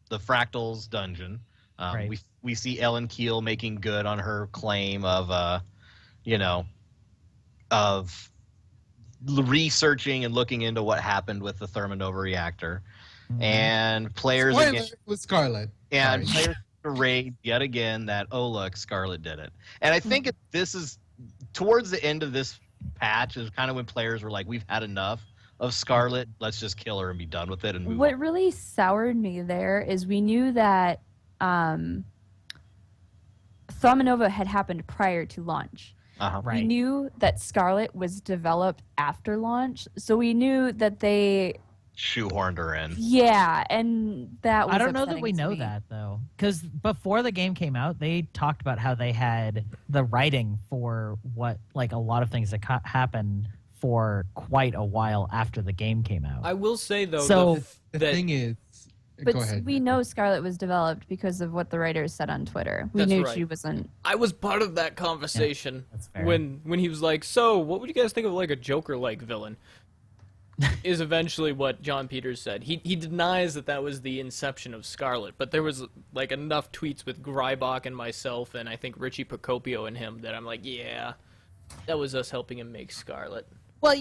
the Fractals dungeon. Right. We see Ellen Keel making good on her claim of researching and looking into what happened with the Thermonova reactor, and players Spoiler, again, it was Scarlet. and Sorry. players raid yet again that look, Scarlet did it. And I think this is towards the end of this patch is kind of when players were like, we've had enough of Scarlet, let's just kill her and be done with it and move What on. really soured me there is we knew that Thaumanova had happened prior to launch. Uh-huh. We Right. knew that Scarlet was developed after launch, so we knew that they shoehorned her in. Yeah, and that was I don't know that upsetting we to know me. that though, because before the game came out, they talked about how they had the writing for what like a lot of things that happened for quite a while after the game came out. I will say though, So- The that thing is, But go ahead. we know Scarlet was developed because of what the writers said on Twitter. We That's knew right. she wasn't. I was part of that conversation that's fair. when he was like, "So, what would you guys think of like a Joker-like villain?" Is eventually what John Peters said. He denies that was the inception of Scarlet, but there was like enough tweets with Grybach and myself, and I think Richie Procopio and him that I'm like, yeah, that was us helping him make Scarlet. Well,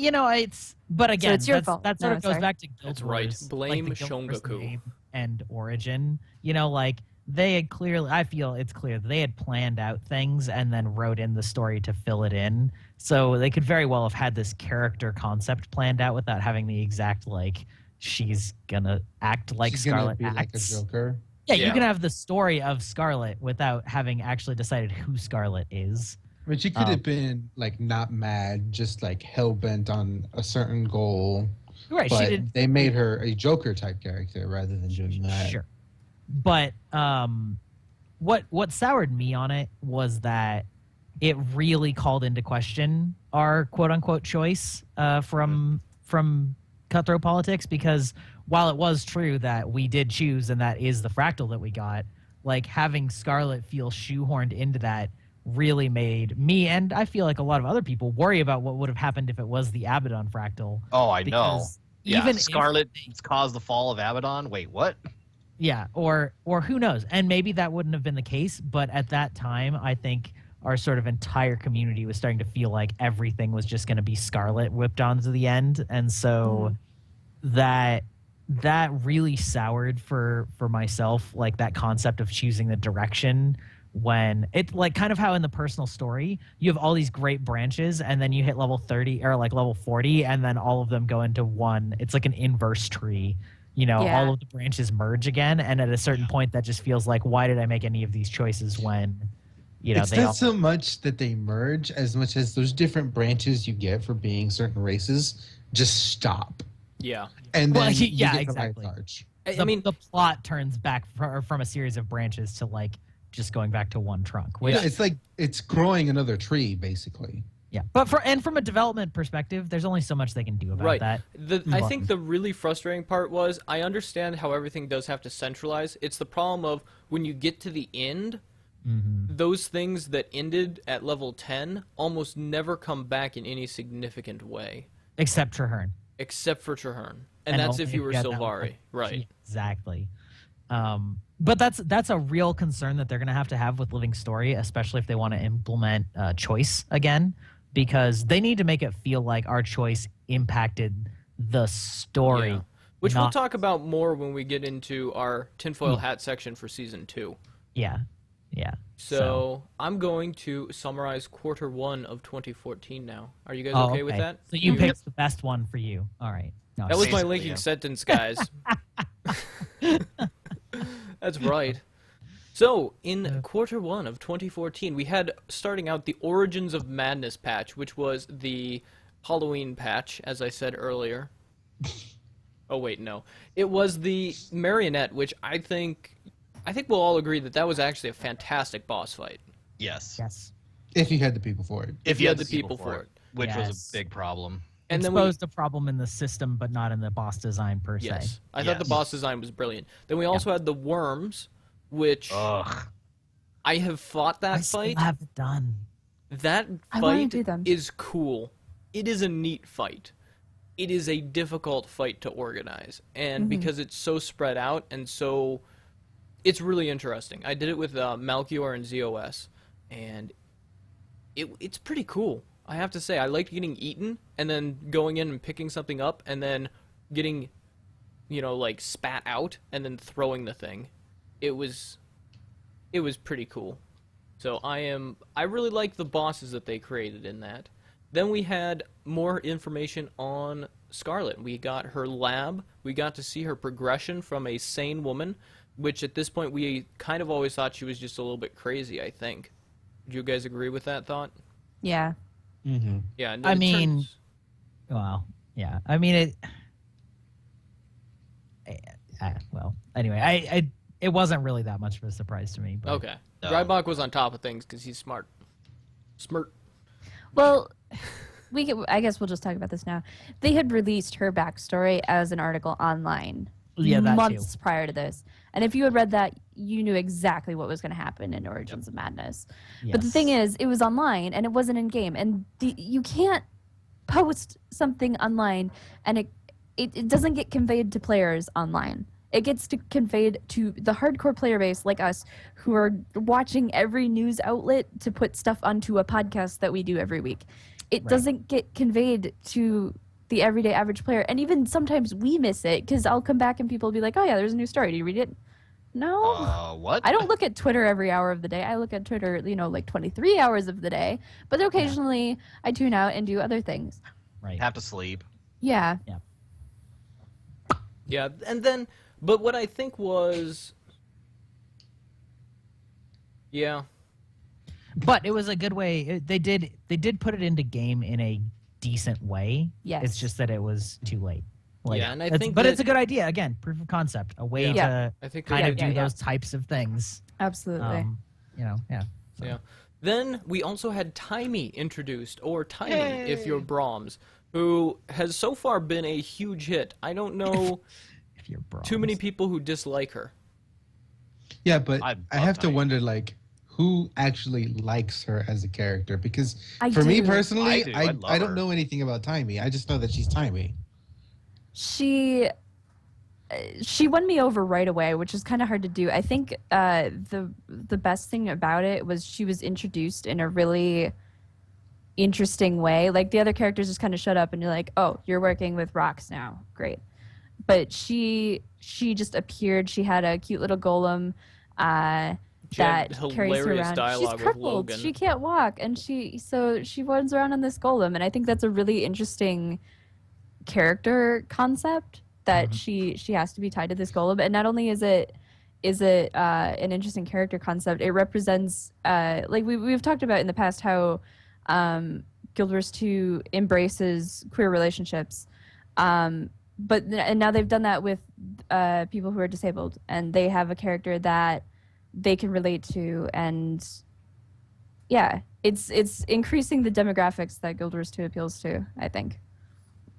but again, it's your fault. that sort No, of goes sorry. back to Guild That's right. Wars, Blame like the Guild Wars Shongoku. name and origin. Like they had clearly, I feel it's clear that they had planned out things and then wrote in the story to fill it in. So they could very well have had this character concept planned out without having the exact like she's gonna act like She's gonna Scarlet be like a acts. Joker. Yeah, Yeah. you can have the story of Scarlet without having actually decided who Scarlet is. I mean, she could have been like not mad, just like hell bent on a certain goal. Right, But she did. they made her a Joker type character rather than doing that. Sure. But what soured me on it was that it really called into question our quote unquote choice from Cutthroat Politics, because while it was true that we did choose and that is the fractal that we got, like having Scarlet feel shoehorned into that really made me, and I feel like a lot of other people, worry about what would have happened if it was the Abaddon fractal. Oh, I know. Because Yeah, even if Scarlet caused the fall of Abaddon. Wait, what? Yeah, or who knows? And maybe that wouldn't have been the case, but at that time, I think our sort of entire community was starting to feel like everything was just going to be Scarlet whipped on to the end, and so that really soured for myself, like that concept of choosing the direction when it like kind of how in the personal story you have all these great branches and then you hit level 30 or like level 40 and then all of them go into one. It's like an inverse tree. Yeah. All of the branches merge again, and at a certain point that just feels like, why did I make any of these choices when It's they not all so much that they merge as much as those different branches you get for being certain races just stop. Yeah. And Well, then you yeah, get the right exactly. charge. I mean, the plot turns back from a series of branches to like just going back to one trunk, which Yeah, it's like it's growing another tree, basically. yeah. But from a development perspective, there's only so much they can do about right. that. I think the really frustrating part was I understand how everything does have to centralize. It's the problem of when you get to the end, those things that ended at level 10 almost never come back in any significant way, Except Traherne. except for Traherne. And that's only if you were had that Sylvari. one. Right. Exactly. But that's a real concern that they're going to have with Living Story, especially if they want to implement choice again, because they need to make it feel like our choice impacted the story. Yeah. Which we'll not- talk about more when we get into our tinfoil hat section for season 2. Yeah. So I'm going to summarize quarter 1 of 2014 now. Are you guys Oh, okay with that? So you picked the best one for you. All right. No, That was my Basically, linking yeah. sentence, guys. That's right. So, in quarter 1 of 2014, we had, starting out, the Origins of Madness patch, which was the Halloween patch, as I said earlier. Oh, wait, no. It was the Marionette, which I think we'll all agree that was actually a fantastic boss fight. Yes. yes. If you had the people for it. If you had the people for it. which was Yes. a big problem. And then we, Exposed a problem in the system, but not in the boss design per se. yes, I thought the Yes. boss design was brilliant. Then we also had the Worms, which Ugh. I have fought that I still fight. haven't done. That I wanna fight do them. is cool. It is a neat fight. It is a difficult fight to organize, and because it's so spread out and so, it's really interesting. I did it with Malchior and ZOS, and it's pretty cool. I have to say, I liked getting eaten and then going in and picking something up and then getting, like spat out and then throwing the thing. It was pretty cool. So I really like the bosses that they created in that. Then we had more information on Scarlet. We got her lab. We got to see her progression from a sane woman, which at this point we kind of always thought she was just a little bit crazy, I think. Do you guys agree with that thought? Yeah. Mm-hmm. Yeah. I mean, well, yeah. I mean, well, anyway, it wasn't really that much of a surprise to me. But Okay. No. Rybach was on top of things because he's smart. Smart. Well, I guess we'll just talk about this now. They had released her backstory as an article online Yeah, that months prior to this. And if you had read that, you knew exactly what was going to happen in Origins of Madness. But the thing is, it was online and it wasn't in game. And you can't post something online and it doesn't get conveyed to players online. It gets conveyed to the hardcore player base like us who are watching every news outlet to put stuff onto a podcast that we do every week. It doesn't get conveyed to the everyday average player. And even sometimes we miss it because I'll come back and people will be like, oh yeah, there's a new story. Do you read it? No. What? I don't look at Twitter every hour of the day. I look at Twitter, like 23 hours of the day. But occasionally I tune out and do other things. Right. Have to sleep. Yeah. Yeah, and then, but what I think was, yeah. But it was a good way. They did put it into game in a decent way. Yes. It's just that it was too late. Yeah, and I it's- think but that- it's a good idea. Again, proof of concept, a way to I think kind they- of do yeah. those types of things. Absolutely. Yeah. So. Yeah. Then we also had Timey introduced, or Timey if you're Brahms, who has so far been a huge hit. I don't know If you're too many bronze. people who dislike her. Yeah, but I I have to love wonder, like, who actually likes her as a character? Because I for me do. personally, I do. I love I don't her. know anything about Timey. I just know that she's Timey. She won me over right away, which is kind of hard to do. I think the best thing about it was she was introduced in a really interesting way. Like the other characters just kind of shut up and you're like, oh, you're working with rocks now, great. But she just appeared. She had a cute little golem She had that carries her hilarious around. dialogue She's with crippled. Logan. She can't walk, and she runs around on this golem, and I think that's a really interesting character concept that she has to be tied to this golem. And not only is it an interesting character concept, it represents like we've talked about in the past how Guild Wars 2 embraces queer relationships. But now they've done that with people who are disabled, and they have a character that they can relate to, and yeah, it's increasing the demographics that Guild Wars 2 appeals to, I think.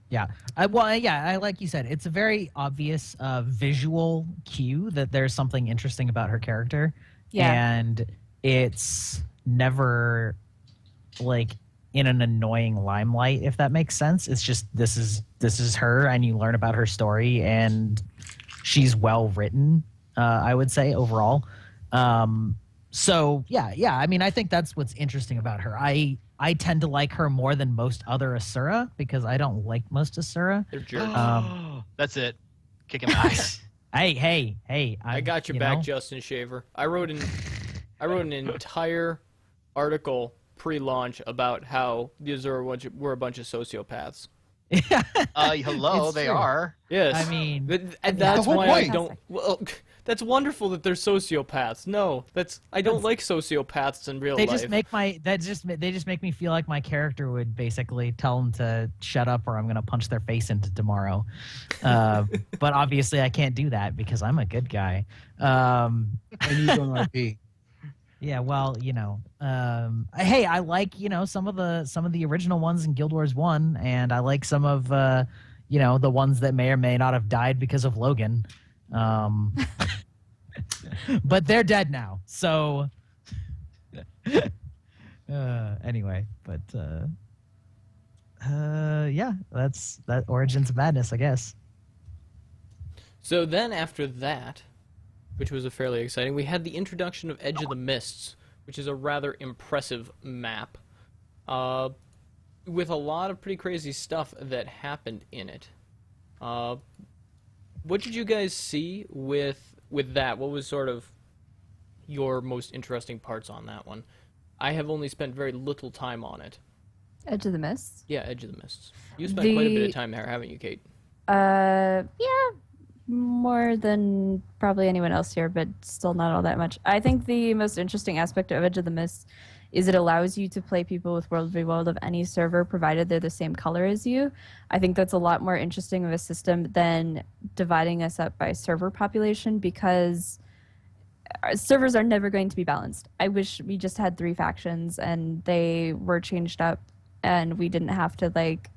Yeah. I like you said, it's a very obvious visual cue that there's something interesting about her character. Yeah. And it's never like in an annoying limelight, if that makes sense. It's just this is her, and you learn about her story, and she's well written, I would say, overall. So yeah. I mean, I think that's what's interesting about her. I tend to like her more than most other Asura because I don't like most Asura. They're jerks. That's it. Kick him out. Hey! I got your you back, know? Justin Shaver. I wrote an entire article pre-launch about how the Azura were a bunch of sociopaths. Hello, It's they true. are. Yes. I mean, and that's whole why I point. don't. Well, that's wonderful that they're sociopaths. No, I don't like sociopaths in real they life. just make me feel like my character would basically tell them to shut up or I'm gonna punch their face into tomorrow. But obviously I can't do that because I'm a good guy. And you don't RP. Yeah, well, hey, I like some of the original ones in Guild Wars 1, and I like some of the ones that may or may not have died because of Logan. But they're dead now. So anyway, but yeah, that's that Origins of Madness, I guess. So then after that, which was a fairly exciting, we had the introduction of Edge of the Mists, which is a rather impressive map, with a lot of pretty crazy stuff that happened in it. What did you guys see with that? What was sort of your most interesting parts on that one? I have only spent very little time on it. Edge of the Mist. Yeah, Edge of the Mists. You spent quite a bit of The- time there, haven't you, Kate? Yeah, more than probably anyone else here, but still not all that much. I think the most interesting aspect of Edge of the Mist is it allows you to play people with World v. World of any server, provided they're the same color as you. I think that's a lot more interesting of a system than dividing us up by server population, because our servers are never going to be balanced. I wish we just had 3 factions and they were changed up and we didn't have to like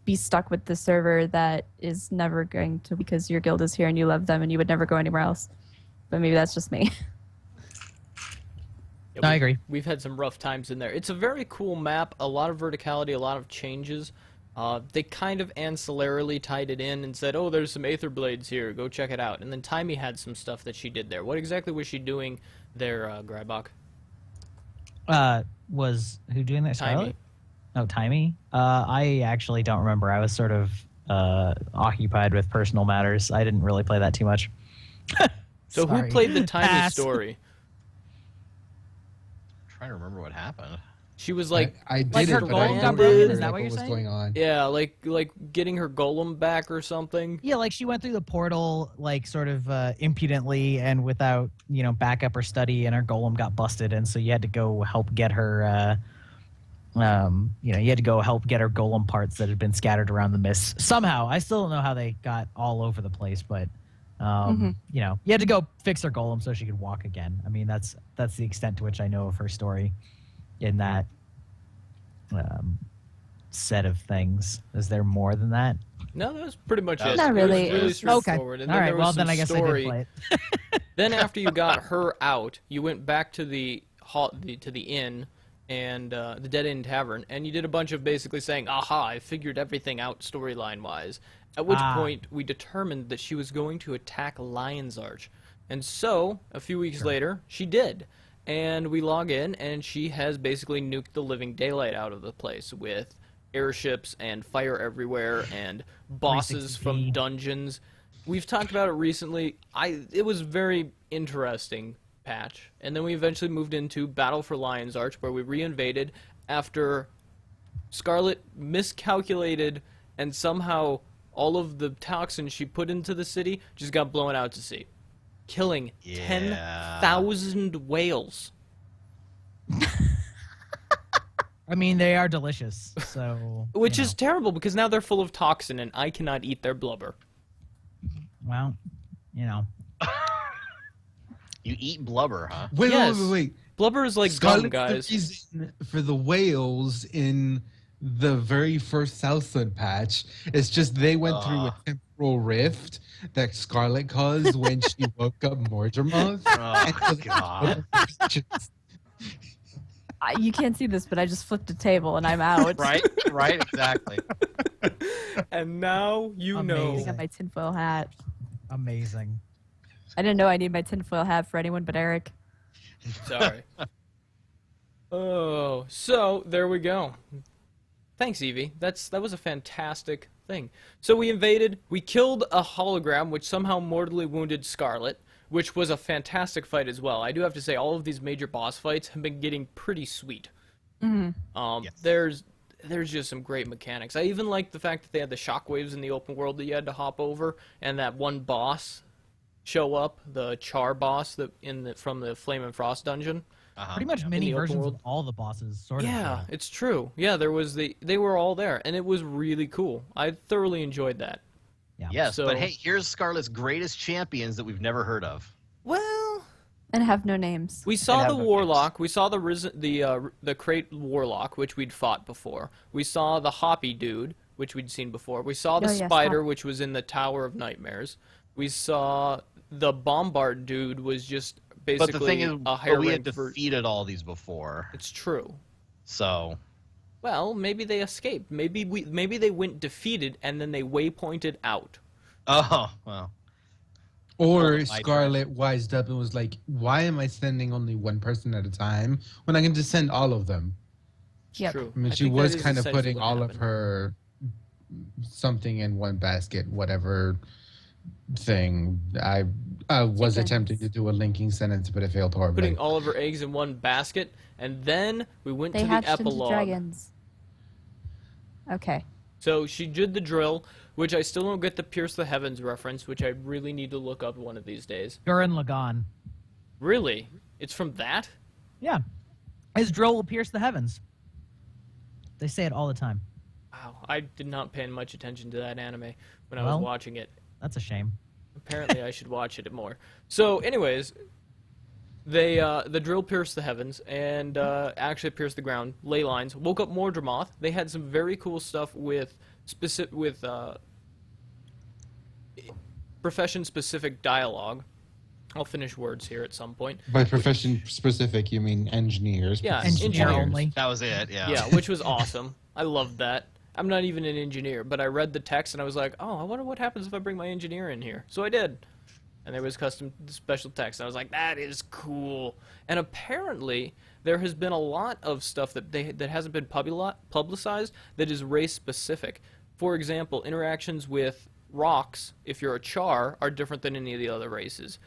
be stuck with the server that is never going to, because your guild is here and you love them and you would never go anywhere else. But maybe that's just me. Yeah, I agree. We've had some rough times in there. It's a very cool map, a lot of verticality, a lot of changes. They kind of ancillarily tied it in and said, oh, there's some Aether Blades here, go check it out. And then Timey had some stuff that she did there. What exactly was she doing there, Grybach? Was who doing that? Timey. Scarlet? Oh, Timey? I actually don't remember. I was sort of occupied with personal matters. I didn't really play that too much. So Sorry. who played the Timey Pass. story? Trying to remember what happened. She was like, I did like it, her but golem I got don't broken? remember Is that like what you're was saying? going on. yeah, like getting her golem back or something. Yeah, like she went through the portal, like sort of impudently and without, backup or study, and her golem got busted, and so you had to go help get her. You had to go help get her golem parts that had been scattered around the mist. Somehow, I still don't know how they got all over the place, but you had to go fix her golem so she could walk again. I mean, that's the extent to which I know of her story in that set of things. Is there more than that? No, that was pretty much it. Not really. It was really straightforward. And All then right. there was Well, then some I guess story. I did play it. Then after you got her out, you went back to the inn and the Dead End Tavern, and you did a bunch of basically saying, "Aha! I figured everything out storyline wise." At which point we determined that she was going to attack Lion's Arch, and so a few weeks later she did, and we log in, and she has basically nuked the living daylight out of the place with airships and fire everywhere and bosses from 360p. dungeons. We've talked about it recently. It was very interesting patch, and then we eventually moved into Battle for Lion's Arch, where we reinvaded after Scarlet miscalculated, and somehow all of the toxins she put into the city just got blown out to sea, killing Yeah. 10,000 whales. I mean, they are delicious, so Which is terrible, because now they're full of toxin, and I cannot eat their blubber. well, You eat blubber, huh? Wait, Yes. wait. Blubber is like gum, Scarlet's guys. the reason for the whales in the very first Southland patch. It's just they went through a temporal rift that Scarlet caused when she woke up Mortimer. Oh, God. You can't see this, but I just flipped a table and I'm out. Right, exactly. And now you I know. got my tinfoil hat. amazing. I didn't know I need my tinfoil hat for anyone but Eric. Sorry. Oh, so there we go. Thanks, Evie. That was a fantastic thing. So we invaded. We killed a hologram, which somehow mortally wounded Scarlet, which was a fantastic fight as well. I do have to say, all of these major boss fights have been getting pretty sweet. Yes. There's just some great mechanics. I even like the fact that they had the shockwaves in the open world that you had to hop over, and that one boss show up, the Char boss from the Flame and Frost dungeon. Pretty much mini the open versions world. of all the bosses, sort of. Yeah, it's true. Yeah, they were all there, and it was really cool. I thoroughly enjoyed that. Yeah. Yes, So- but hey, here's Scarlet's greatest champions that we've never heard of. Well, And have no names. we saw have the no warlock. We saw the crate warlock, which we'd fought before. We saw the hoppy dude, which we'd seen before. We saw the Oh, yes, spider, Hop. which was in the Tower of Nightmares. We saw the bombard dude was just basically But the thing is, a higher we had ranked defeated all these before, It's true. so Well, maybe they escaped. Maybe they went defeated and then they waypointed out. oh well. Or my Scarlet wised up and was like, why am I sending only one person at a time when I can just send all of them? Yep. True. I mean, she think that was is kind of essentially putting what all of happened. her something in one basket, whatever thing. I was Chickens. attempting to do a linking sentence, but it failed horribly. Putting all of her eggs in one basket, and then we went They to the hatched into epilogue. dragons. Okay. So she did the drill, which I still don't get the Pierce the Heavens reference, which I really need to look up one of these days. Gurren Lagann. Really? It's from that? Yeah. His drill will pierce the heavens. They say it all the time. Wow, I did not pay much attention to that anime when I Well, was watching it. That's a shame. Apparently, I should watch it more. So, anyways, they the drill pierced the heavens and actually pierced the ground. Ley lines woke up Mordramoth. They had some very cool stuff with profession-specific dialogue. I'll finish words here at some point. By profession specific, you mean engineers. Yeah, Engineer engineers. only. That was it. Yeah. Yeah, which was awesome. I loved that. I'm not even an engineer, but I read the text and I was like, oh, I wonder what happens if I bring my engineer in here. So I did. And there was custom special text. I was like, that is cool. And apparently, there has been a lot of stuff that hasn't been publicized that is race specific. For example, interactions with rocks, if you're a Char, are different than any of the other races.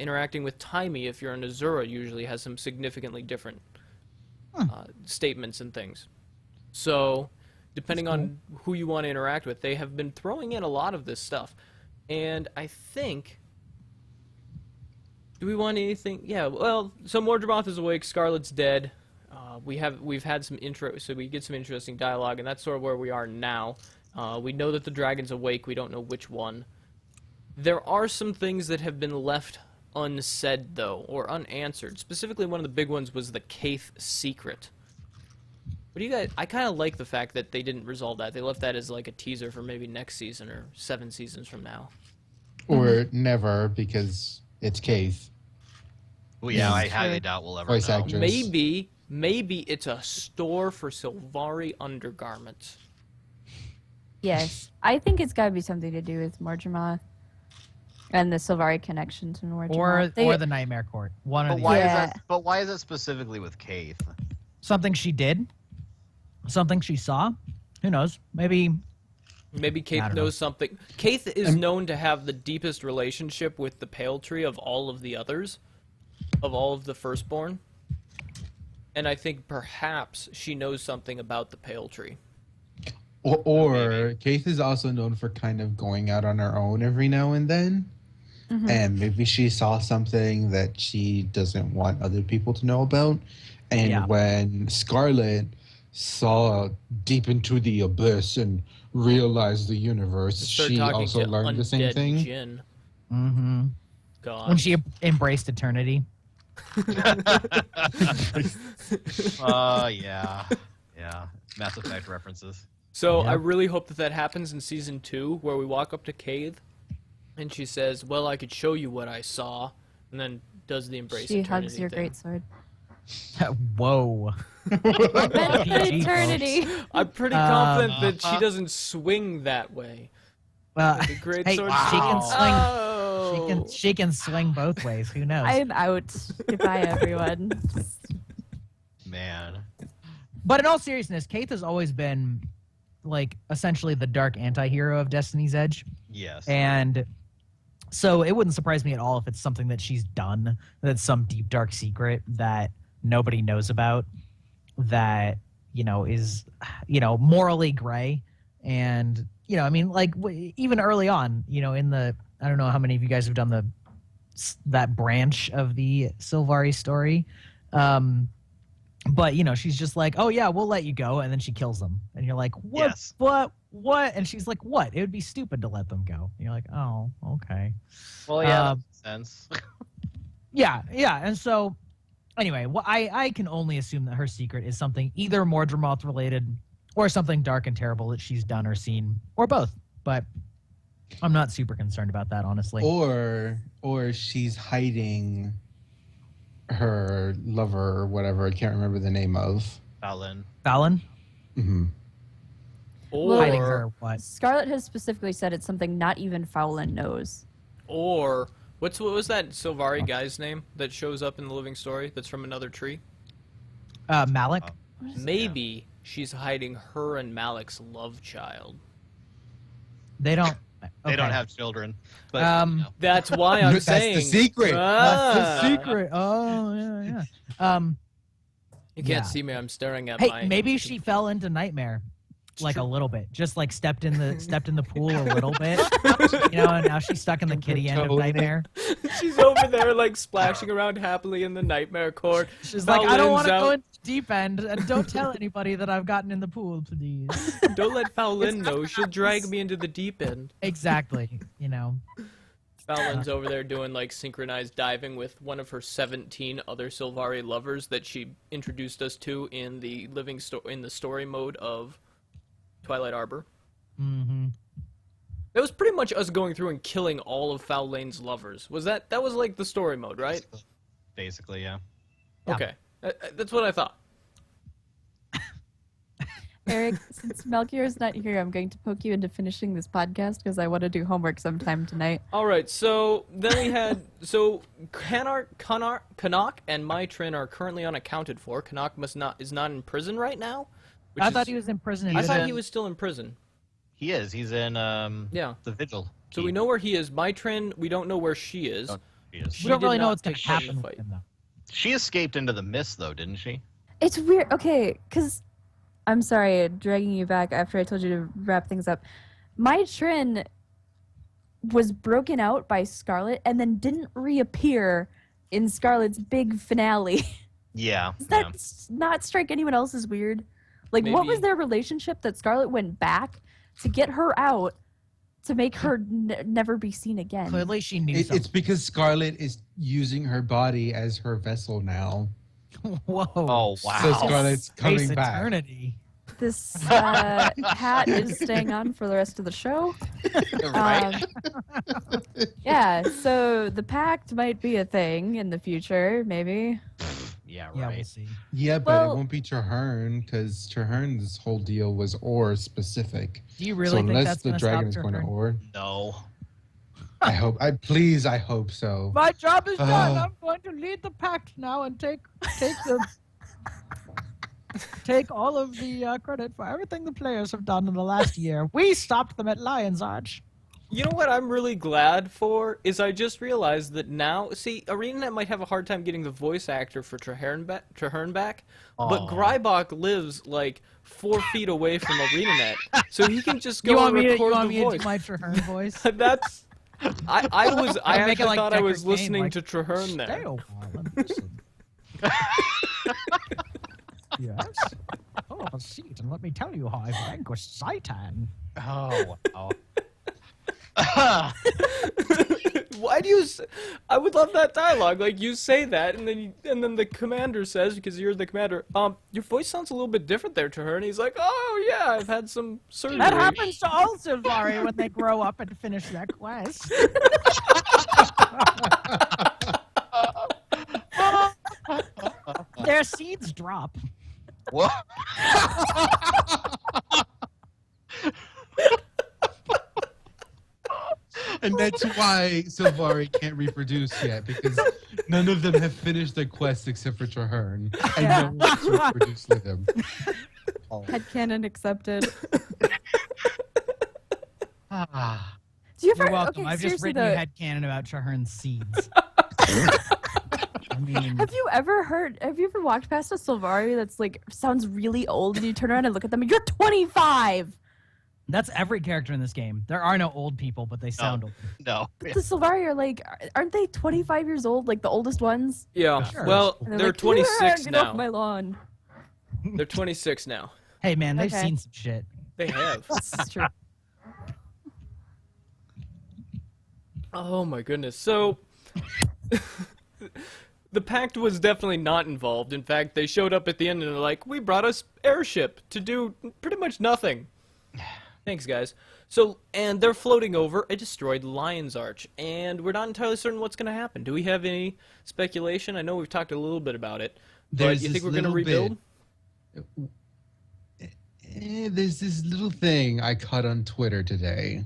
Interacting with Taimi, if you're an Azura, usually has some significantly different statements and things. So, depending on who you want to interact with, they have been throwing in a lot of this stuff. And I think... Do we want anything? Yeah, well, so Mordramoth is awake, Scarlet's dead. We've had some intro, so we get some interesting dialogue, and that's sort of where we are now. We know that the dragon's awake, we don't know which one. There are some things that have been left unsaid, though, or unanswered. Specifically, one of the big ones was the Kaith secret. What do you guys... I kind of like the fact that they didn't resolve that. They left that as like a teaser for maybe next season or 7 seasons from now. Or never, because it's Cave. Well, yeah, I True. highly doubt we'll ever Voice know. actor. Maybe it's a store for Sylvari undergarments. Yes, I think it's got to be something to do with Mordramoth and the Sylvari connection to Mordramoth. Or the Nightmare Court. One or But the why other. Yeah. is that? But why is it specifically with Kaith? Something she did. Something she saw. Who knows? Maybe. Maybe I Kaith don't know. knows something. Kaith is known to have the deepest relationship with the Pale Tree of all of the others, of all of the Firstborn. And I think perhaps she knows something about the Pale Tree. Or Kaith is also known for kind of going out on her own every now and then. And maybe she saw something that she doesn't want other people to know about. And Yeah. when Scarlet saw deep into the abyss and realized the universe, Start she talking also to learned the same undead thing. Jinn. Mm-hmm. God. When she embraced eternity. Yeah. Yeah. Mass Effect references. So I Yep. really hope that happens in season 2, where we walk up to Kaith, and she says, "Well, I could show you what I saw," and then does the embrace She eternity hugs your thing. greatsword. Whoa. Meant for PG, eternity. I'm pretty confident that Uh-huh. she doesn't swing that way. Well, The great hey, sword. she can swing. Oh. She can swing both ways. Who knows? I'm out. Goodbye, everyone. Man. But in all seriousness, Kaith has always been like essentially the dark anti-hero of Destiny's Edge. Yes. And so it wouldn't surprise me at all if it's something that she's done, that's some deep dark secret that nobody knows about, that, is, morally gray. And, I mean, like even early on, in the, I don't know how many of you guys have done that branch of the Sylvari story. But, she's just like, oh, yeah, we'll let you go. And then she kills them. And you're like, what? Yes. What? And she's like, what? It would be stupid to let them go. And you're like, oh, okay. Well, yeah, Um, that makes sense. Yeah. And so, anyway, I can only assume that her secret is something either Mordramoth related or something dark and terrible that she's done or seen, or both. But I'm not super concerned about that, honestly. Or she's hiding her lover or whatever. I can't remember the name of. Fallon. Fallon? Hmm. Hiding Or, her what? Scarlet has specifically said it's something not even Fowlin knows. or what was that Sylvari guy's name that shows up in the Living Story? That's from another tree. Malik? Maybe she's hiding her and Malik's love child. They don't. They don't okay. have children. But, That's why I'm That's saying the secret. That's the Ah. secret. Oh, yeah. You can't Yeah. see me. I'm staring at Hey, my. maybe she fell into Nightmare. like a little bit, just like stepped in the pool a little bit, and now she's stuck in the kitty end of Nightmare. She's over there like splashing around happily in the Nightmare Court. She's like, I don't want to out. go in the deep end, and don't tell anybody that I've gotten in the pool, please. Don't let Fowlin know. She'll drag me into the deep end. Exactly. Fowlin's over there doing like synchronized diving with one of her 17 other Sylvari lovers that she introduced us to in the story mode of Twilight Arbor. Mm-hmm. It was pretty much us going through and killing all of Fowlane's lovers. That was like the story mode, right? Basically, yeah. Okay. That's what I thought. Erik, since Melchior's not here, I'm going to poke you into finishing this podcast because I want to do homework sometime tonight. All right, so then we had Canuck and Mytrin are currently unaccounted for. Canuck is not in prison right now. I thought he was in prison. I thought he was still in prison. He is. He's in the Vigil. So we know where he is. Mytrin, we don't know where she is. She is. We don't really did know not what's going to take part in happen the with fight. him, though. She escaped into the mist, though, didn't she? It's weird. Okay, because I'm sorry, dragging you back after I told you to wrap things up. My Trin was broken out by Scarlet and then didn't reappear in Scarlet's big finale. Yeah. Does that not strike anyone else as weird? Like, what was Maybe. their relationship that Scarlet went back to get her out to make her never be seen again? Clearly, she knew something. It's because Scarlet is using her body as her vessel now. Whoa. Oh, wow. So Scarlet's coming Space back. eternity. This hat is staying on for the rest of the show. Right? Yeah, so the pact might be a thing in the future, maybe. Yeah, Yeah, right. we'll see. Yeah, but Well- it won't be Traherne because Traherne's whole deal was Orr specific. Do you really so think unless that's the going to dragon stop is going to Traherne? Orr, No. I hope so. My job is done. Oh. I'm going to lead the pact now and take all of the credit for everything the players have done in the last year. We stopped them at Lion's Arch. You know what I'm really glad for is I just realized that now, see, ArenaNet might have a hard time getting the voice actor for Traherne back, but Aw. Greibach lives like 4 feet away from ArenaNet, so he can just go You want and me to, record you want the me to voice. do my Traherne voice? That's. I Make it actually like thought I was Deckard Cain, listening like, to Traherne Stay there. a while and listen. Yes. Pull up a seat and let me tell you how I vanquished Saitan. Oh, wow. Why do you? I would love that dialogue. Like you say that, and then the commander says, because you're the commander, your voice sounds a little bit different there to her, and he's like, oh yeah, I've had some surgery. That happens to all Sylvari when they grow up and finish their quest. Their seeds drop. What? And that's why Sylvari can't reproduce yet, because none of them have finished their quest except for Traherne, and no one wants to reproduce with him. Headcanon accepted. Ah. Do you ever? You're welcome. Okay, I've just seriously written you though, headcanon about Traherne's seeds. I mean, have you ever walked past a Sylvari that's like sounds really old, and you turn around and look at them, and you're 25. that's every character in this game. There are no old people, but they sound old. No. But the Sylvari are like, aren't they 25 years old? Like the oldest ones? Yeah. Sure. Well, And they're like, 26 get now. off my lawn. They're 26 now. Hey, man, they've Okay. seen some shit. They have. This is true. Oh my goodness. So the pact was definitely not involved. In fact, they showed up at the end and they're like, we brought us airship to do pretty much nothing. Thanks, guys. So, and they're floating over a destroyed Lion's Arch, and we're not entirely certain what's going to happen. Do we have any speculation? I know we've talked a little bit about it, but There's you think this we're going to little rebuild? There's this little thing I caught on Twitter today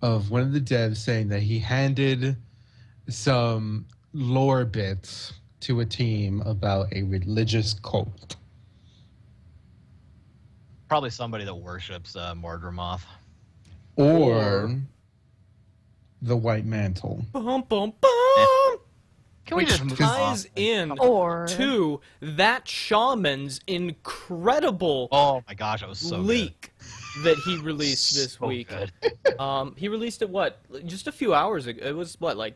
of one of the devs saying that he handed some lore bits to a team about a religious cult. Probably somebody that worships Mordramoth. Or the White Mantle. Bum, bum, bum! Can we which just move ties on? in Or to that shaman's incredible Oh my gosh, that was so leak that he released good. this So week. good. He released it just a few hours ago. It was it was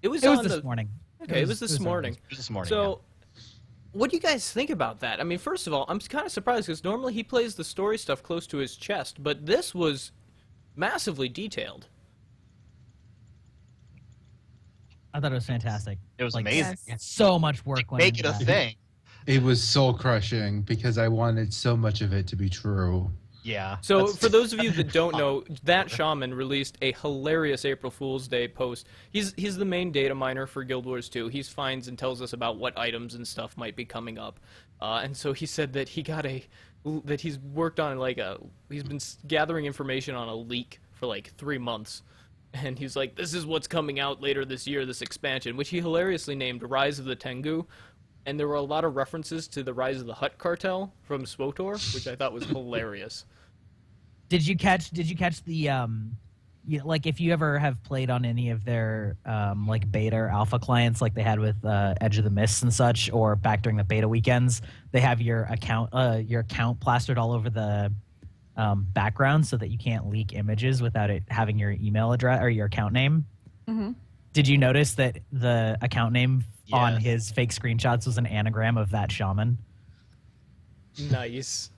It was on this the morning. okay. It was this early. morning. This morning. So, what do you guys think about that? I mean, first of all, I'm kind of surprised because normally he plays the story stuff close to his chest, but this was massively detailed. I thought it was fantastic. It was Like, amazing. yes. So much work went Make it into a that. thing. It was soul crushing because I wanted so much of it to be true. Yeah. So, that's- for those of you that don't know, that shaman released a hilarious April Fool's Day post. He's the main data miner for Guild Wars 2. He finds and tells us about what items and stuff might be coming up. And so he said that that he's worked on he's been gathering information on a leak for like 3 months. And he's like, this is what's coming out later this year, this expansion, which he hilariously named Rise of the Tengu. And there were a lot of references to the Rise of the Hutt cartel from SWTOR, which I thought was hilarious. Did you catch the like if you ever have played on any of their like beta or alpha clients like they had with Edge of the Mists and such, or back during the beta weekends, they have your account plastered all over the background so that you can't leak images without it having your email address or your account name. Mm-hmm. Did you notice that the account name on Yes. his fake screenshots was an anagram of that shaman? Nice.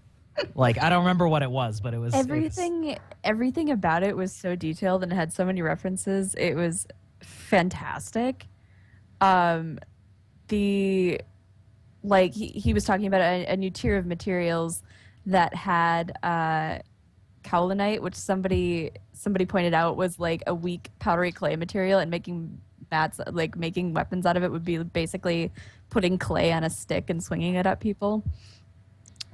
Like, I don't remember what it was, but it was everything about it was so detailed and it had so many references. It was fantastic. He was talking about a new tier of materials that had kaolinite, which somebody pointed out was like a weak powdery clay material, and making mats, like making weapons out of it, would be basically putting clay on a stick and swinging it at people.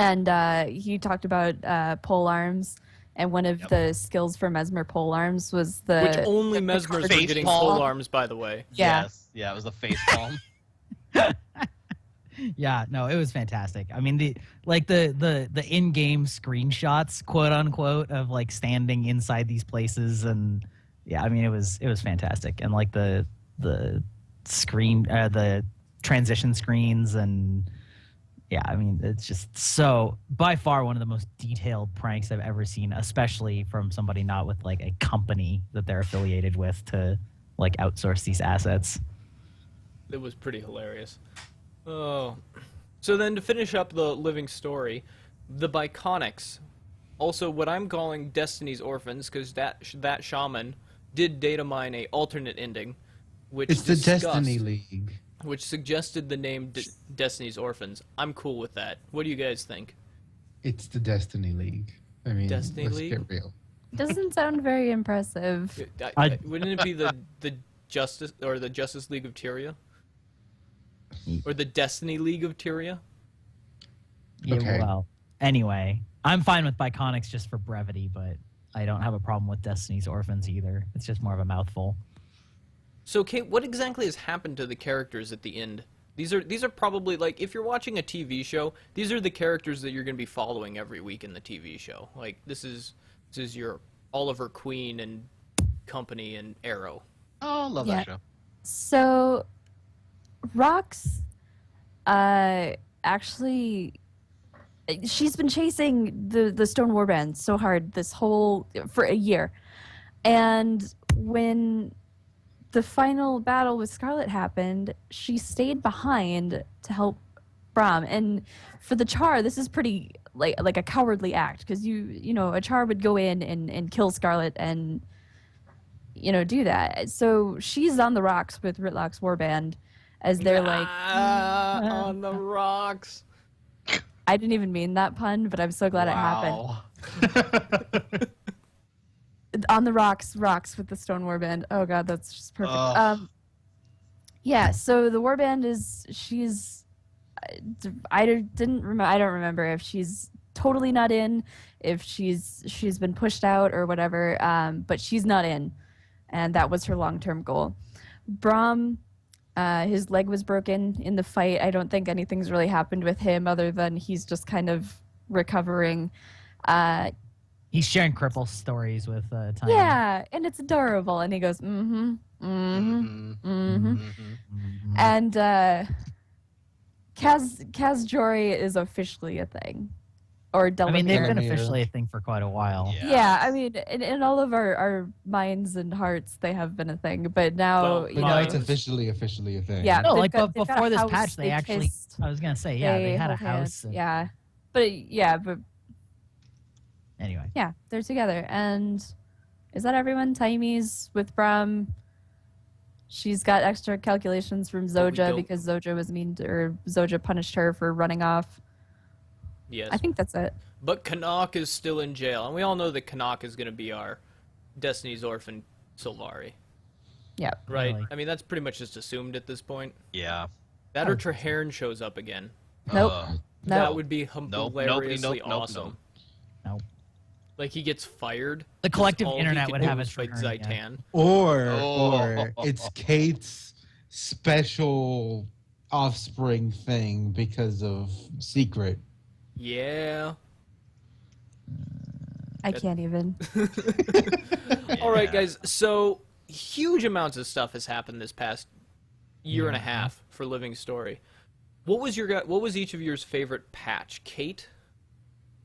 And he talked about pole arms, and one of the skills for Mesmer pole arms was Which only Mesmers are face getting palm. pole arms, by the way. Yeah. Yes. Yeah, it was the face palm. Yeah, no, it was fantastic. I mean, the in-game screenshots, quote unquote, of like standing inside these places, and yeah, I mean, it was fantastic. And like the screen, the transition screens, and yeah, I mean, it's just so by far one of the most detailed pranks I've ever seen, especially from somebody not with like a company that they're affiliated with to like outsource these assets. It was pretty hilarious. Oh. So then to finish up the living story, the Biconics, also what I'm calling Destiny's Orphans, because that shaman did data mine a alternate ending, which It's the Destiny League. which suggested the name Destiny's Orphans. I'm cool with that. What do you guys think? It's the Destiny League. I mean, Destiny let's League? get real. Doesn't sound very impressive. Wouldn't it be the Justice League of Tyria? Or the Destiny League of Tyria? Yeah, Okay. well, anyway, I'm fine with Biconics just for brevity, but I don't have a problem with Destiny's Orphans either. It's just more of a mouthful. So, Kate, what exactly has happened to the characters at the end? These are probably, like, if you're watching a TV show, these are the characters that you're going to be following every week in the TV show. Like, this is your Oliver Queen and company and Arrow. Oh, love Yeah. that show. So, Rox, actually, she's been chasing the Stone Warband so hard for a year, and when the final battle with Scarlet happened, she stayed behind to help Braum. And for the Char, this is pretty like a cowardly act, because you know a Char would go in and kill Scarlet and do that. So she's on the rocks with Ritlocks Warband as they're like, on the rocks. I didn't even mean that pun, but I'm so glad it happened. On the rocks with the Stone Warband. Oh god, that's just perfect. Ugh. Yeah, so the Warband I don't remember if she's totally not in, if she's been pushed out or whatever, but she's not in, and that was her long-term goal. Braum, his leg was broken in the fight. I don't think anything's really happened with him other than he's just kind of recovering. He's sharing cripple stories with Tiny. Yeah, and it's adorable. And he goes, mm-hmm. Mm-hmm. Mhm. Mm-hmm. And Kaz Jory is officially a thing. Or I mean, they've Delamere. been Delamere. officially a thing for quite a while. Yeah, I mean, in all of our minds and hearts, they have been a thing. But now, Well, you But now it's know, officially a thing. yeah, No, they've like got, but they've got before a this house, patch, they they actually. kissed, I was gonna say, yeah, they had a hold hands, house. And, yeah, but Anyway, yeah, they're together. And is that everyone? Timmy's with Brum. She's got extra calculations from But we Zoja don't- because Zoja was mean to, or Zoja punished her for running off. Yes. I think that's it. But Canuck is still in jail, and we all know that Canuck is going to be our Destiny's Orphan Sylvari, Yeah. right? Really? I mean, that's pretty much just assumed at this point. Yeah. That or Traherne shows up again. Nope. That No. would be nobody- hilariously nope, awesome. Nope. Like he gets fired. The 'cause collective all he internet can would do have is it fight Traherne, yeah. Zaitan. Or it's Kate's special offspring thing because of Secret. Yeah. I can't even. All right, Yeah. guys. So huge amounts of stuff has happened this past year and a half for Living Story. What was each of yours favorite patch? Kate?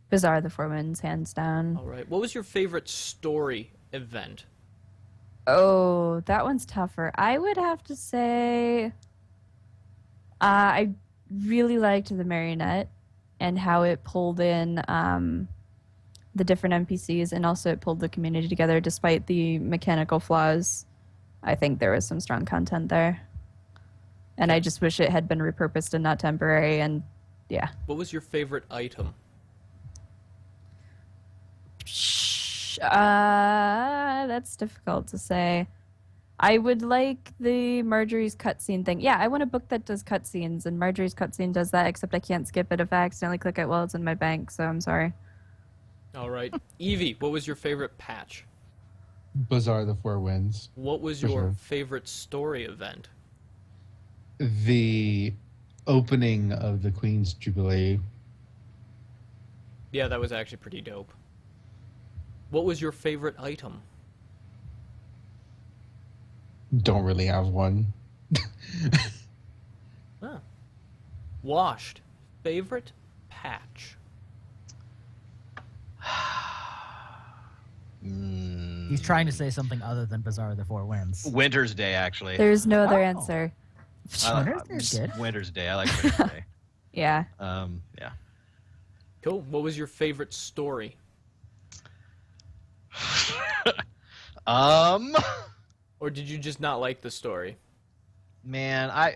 Bizarre the Four Winds, hands down. All right. What was your favorite story event? Oh, that one's tougher. I would have to say I really liked the Marionette and how it pulled in the different NPCs, and also it pulled the community together despite the mechanical flaws. I think there was some strong content there. And I just wish it had been repurposed and not temporary, and yeah. What was your favorite item? That's difficult to say. I would like the Marjorie's cutscene thing. Yeah, I want a book that does cutscenes, and Marjorie's cutscene does that, except I can't skip it if I accidentally click it while it's in my bank, so I'm sorry. All right. Evie, what was your favorite patch? Bizarre the Four Winds. What was For your sure. favorite story event? The opening of the Queen's Jubilee. Yeah, that was actually pretty dope. What was your favorite item? Don't really have one. Huh. Washed. Favorite patch. he's trying to say something other than Bizarre the Four Winds. Winter's Day, actually. There's no other Oh. answer. Winter's Day good. Winter's Day. I like Winter's Day. Yeah. Yeah. Cool. What was your favorite story? Or did you just not like the story? Man, I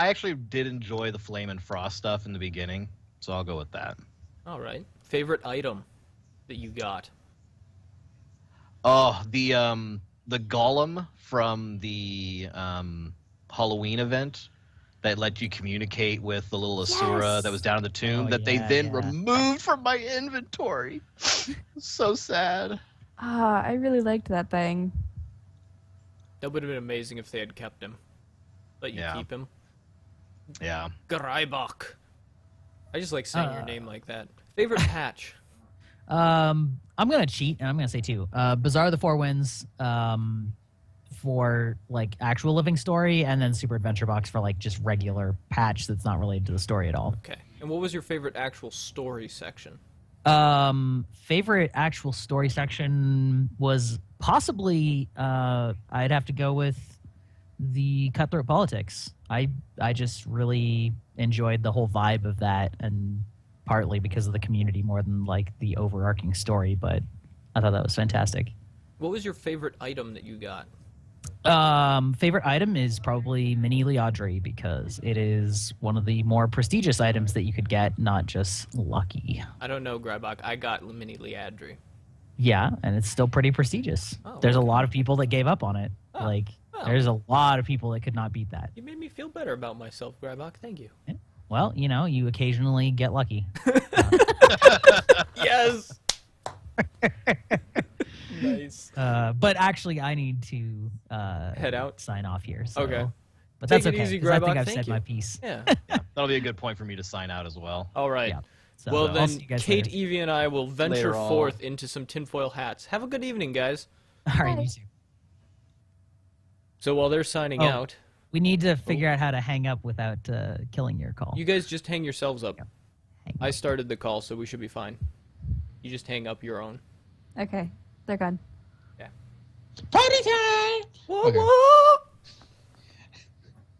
actually did enjoy the Flame and Frost stuff in the beginning, so I'll go with that. All right. Favorite item that you got? Oh, the golem from the Halloween event that let you communicate with the little Asura that was down in the tomb Oh, that they yeah, then yeah. removed from my inventory. So sad. I really liked that thing. That would have been amazing if they had kept him. Let you Yeah. keep him. Yeah. Greibach. I just like saying your name like that. Favorite patch? I'm gonna cheat and I'm gonna say two. Bizarre the Four Winds for like actual living story, and then Super Adventure Box for like just regular patch that's not related to the story at all. Okay. And what was your favorite actual story section? Favorite actual story section was possibly I'd have to go with the Cutthroat Politics. I just really enjoyed the whole vibe of that, and partly because of the community more than like the overarching story, but I thought that was fantastic. What was your favorite item that you got? Favorite item is probably Mini Liadri, because it is one of the more prestigious items that you could get, not just lucky. I don't know, Greibach. I got Mini Liadri. Yeah, and it's still pretty prestigious. Oh, There's a okay. lot of people that gave up on it. Oh, Like, well. there's a lot of people that could not beat that. You made me feel better about myself, Greibach. Thank you. Well, you know, you occasionally get lucky. Yes! Nice. But actually, I need to Head out? sign off here. So. Okay. But Take that's it okay. easy, 'cause I Greibach. think I've Thank said you. my piece. Yeah. Yeah. That'll be a good point for me to sign out as well. All right. Yeah. So, Well, I'll then, see you guys Kate, later. Evie, and I will venture Later all. forth into some tinfoil hats. Have a good evening, guys. All right, Bye. you too. So while they're signing Oh. out, We need to figure out how to hang up without killing your call. you guys just hang yourselves up. Hang I up. started the call, so we should be fine. You just hang up your own. Okay, they're gone. Party time! Whoa, Okay. whoa!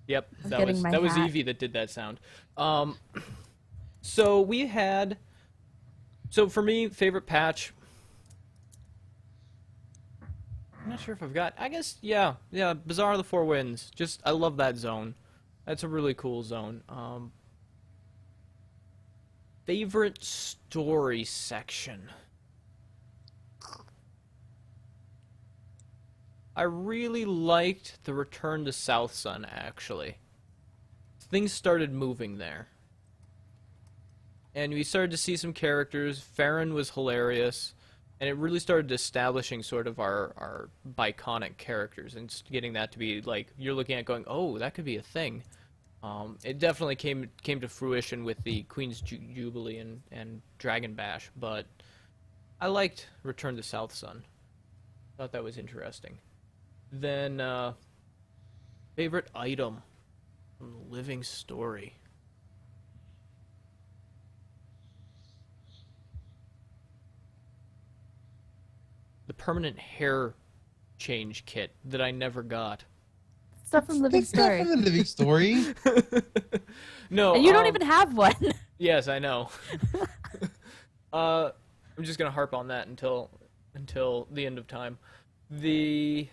Yep, I'm that getting was my that was hat. Evie that did that sound. So we had. So for me, favorite patch. I'm not sure if I've got. I guess yeah. Bazaar of the Four Winds. Just I love that zone. That's a really cool zone. Favorite story section. I really liked the Return to South Sun, actually. Things started moving there. And we started to see some characters. Farron was hilarious. And it really started establishing sort of our biconic characters and just getting that to be like, you're looking at going, oh, that could be a thing. It definitely came to fruition with the Queen's Jubilee and Dragon Bash, but I liked Return to South Sun. Thought that was interesting. Then, favorite item from the Living Story. The permanent hair change kit that I never got. Stuff from Living That's not Story. from the living story. No, And you don't even have one. Yes, I know. I'm just gonna harp on that until the end of time. Really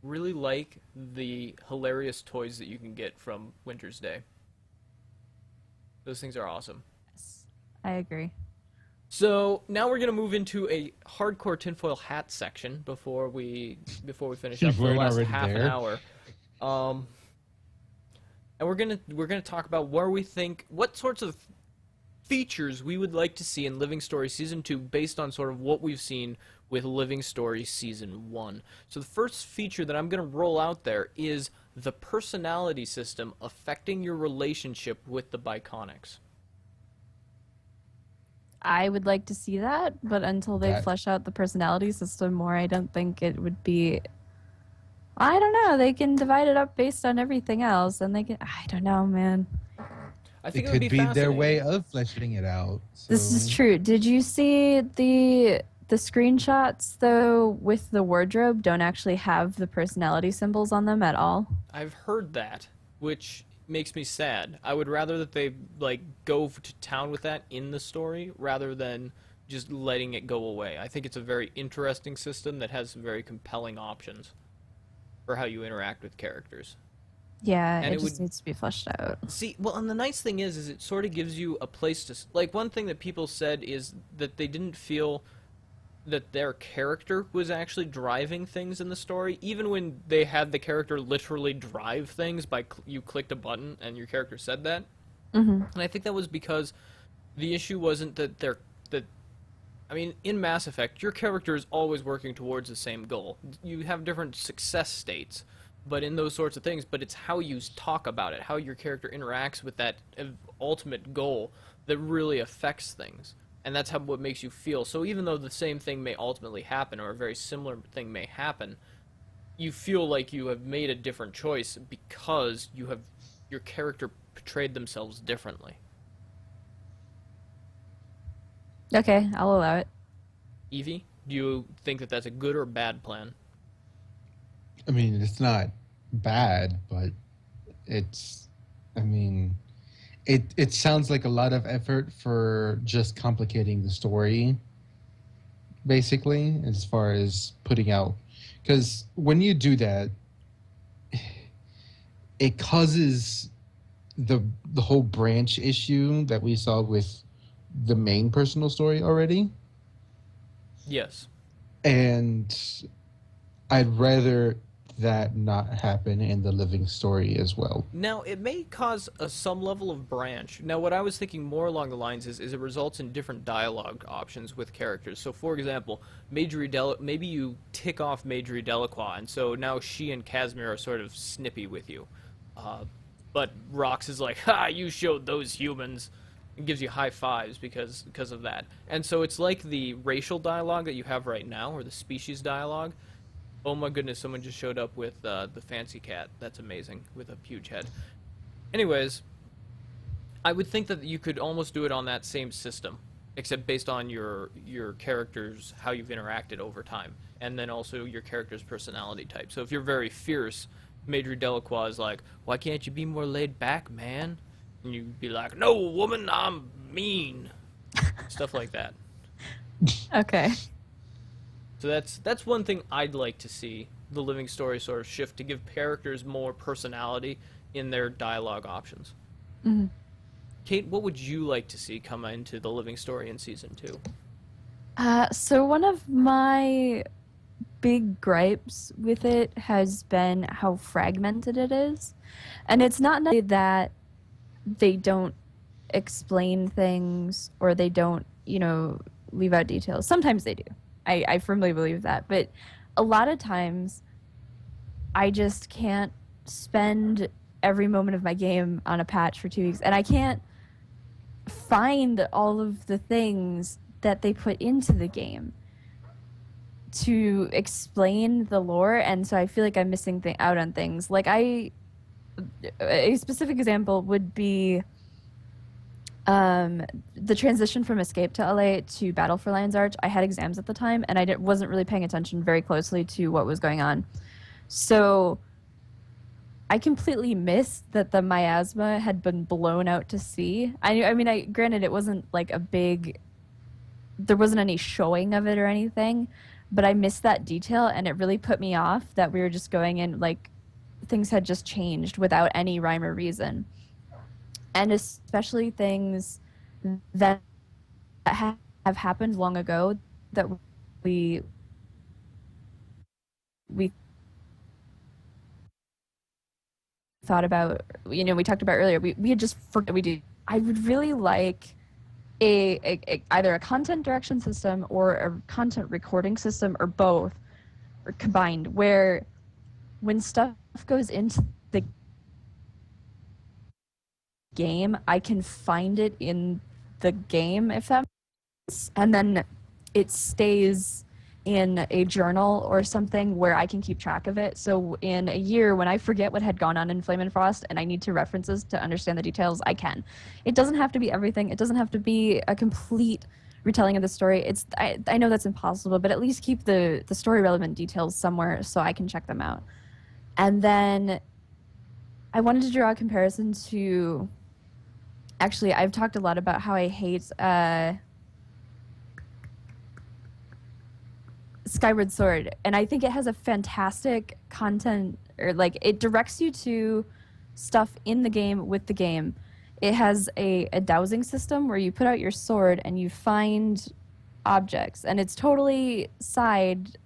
like the hilarious toys that you can get from Winter's Day. Those things are awesome. I agree. So now we're gonna move into a hardcore tinfoil hat section before we finish You up for the weren't last already half an there? hour. And we're gonna talk about what sorts of features we would like to see in Living Story Season 2 based on sort of what we've seen with Living Story Season 1. So the first feature that I'm going to roll out there is the personality system affecting your relationship with the Biconics. I would like to see that, but until they That- flesh out the personality system more, I don't think it would be. I don't know. They can divide it up based on everything else, and they can. I don't know, man. I think It it would could be be their fascinating. way of fleshing it out. This is so- true. Did you see the screenshots though with the wardrobe don't actually have the personality symbols on them at all? I've heard that, which makes me sad. I would rather that they go to town with that in the story rather than just letting it go away. I think it's a very interesting system that has some very compelling options for how you interact with characters. Yeah, And it it just would- needs to be fleshed out. See, well, and the nice thing is it sort of gives you a place to like. One thing that people said is that they didn't feel that their character was actually driving things in the story, even when they had the character literally drive things by you clicked a button and your character said that. Mm-hmm. And I think that was because the issue wasn't that I mean, in Mass Effect, your character is always working towards the same goal. You have different success states, but in those sorts of things, but it's how you talk about it, how your character interacts with that ultimate goal that really affects things. And that's what makes you feel. So even though the same thing may ultimately happen, or a very similar thing may happen, you feel like you have made a different choice because your character portrayed themselves differently. Okay, I'll allow it. Evie, do you think that that's a good or bad plan? I mean, it's not bad, but it's. I mean, it sounds like a lot of effort for just complicating the story. Basically, as far as putting out, because when you do that, it causes the whole branch issue that we saw with the main personal story already. Yes. And I'd rather that not happen in the living story as well. Now, it may cause some level of branch. Now, what I was thinking more along the lines is it results in different dialogue options with characters. So, for example, maybe you tick off Majorie Delacroix, and so now she and Casimir are sort of snippy with you. But Rox is like, ha, you showed those humans. It gives you high fives because of that. And so it's like the racial dialogue that you have right now, or the species dialogue. Oh my goodness, someone just showed up with the fancy cat. That's amazing, with a huge head. Anyways, I would think that you could almost do it on that same system, except based on your characters, how you've interacted over time, and then also your character's personality type. So if you're very fierce, Major Delacroix is like, "Why can't you be more laid back, man?" And you'd be like, "No, woman, I'm mean." Stuff like that. Okay. So that's one thing I'd like to see the Living Story sort of shift to give characters more personality in their dialogue options. Hmm. Kate, what would you like to see come into the Living Story in season 2? So one of my big gripes with it has been how fragmented it is. And it's not necessarily that they don't explain things or they don't, leave out details. Sometimes they do. I firmly believe that. But a lot of times, I just can't spend every moment of my game on a patch for 2 weeks. And I can't find all of the things that they put into the game to explain the lore, and so I feel like I'm missing out on things. Like a specific example would be the transition from Escape to LA to Battle for Lion's Arch. I had exams at the time, and I wasn't really paying attention very closely to what was going on. So I completely missed that the miasma had been blown out to sea. I mean, granted, it wasn't like there wasn't any showing of it or anything, but I missed that detail, and it really put me off that we were just going in like things had just changed without any rhyme or reason. And especially things that have happened long ago that we thought about, we talked about earlier. We had just forgot we do. I would really like either a content direction system or a content recording system or both or combined, where when stuff goes into the game, I can find it in the game, if that makes sense, and then it stays in a journal or something where I can keep track of it. So in a year, when I forget what had gone on in Flame and Frost and I need to references to understand the details, I can. It doesn't have to be everything. It doesn't have to be a complete retelling of the story. I know that's impossible, but at least keep the story relevant details somewhere so I can check them out. And then I wanted to draw a comparison to, actually, I've talked a lot about how I hate Skyward Sword, and I think it has a fantastic content, or like it directs you to stuff in the game with the game. It has a dowsing system where you put out your sword and you find objects, and it's totally side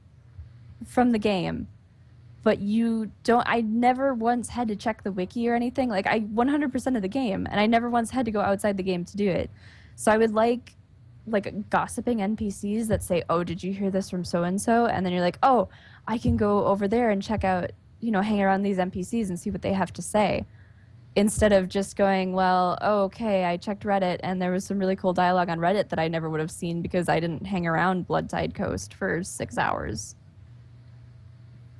from the game. But I never once had to check the wiki or anything. Like, I 100% of the game, and I never once had to go outside the game to do it. So I would like gossiping NPCs that say, "Oh, did you hear this from so and so?" And then you're like, "Oh, I can go over there and check out, hang around these NPCs and see what they have to say." Instead of just going, "Well, oh, okay, I checked Reddit and there was some really cool dialogue on Reddit that I never would have seen because I didn't hang around Bloodtide Coast for 6 hours."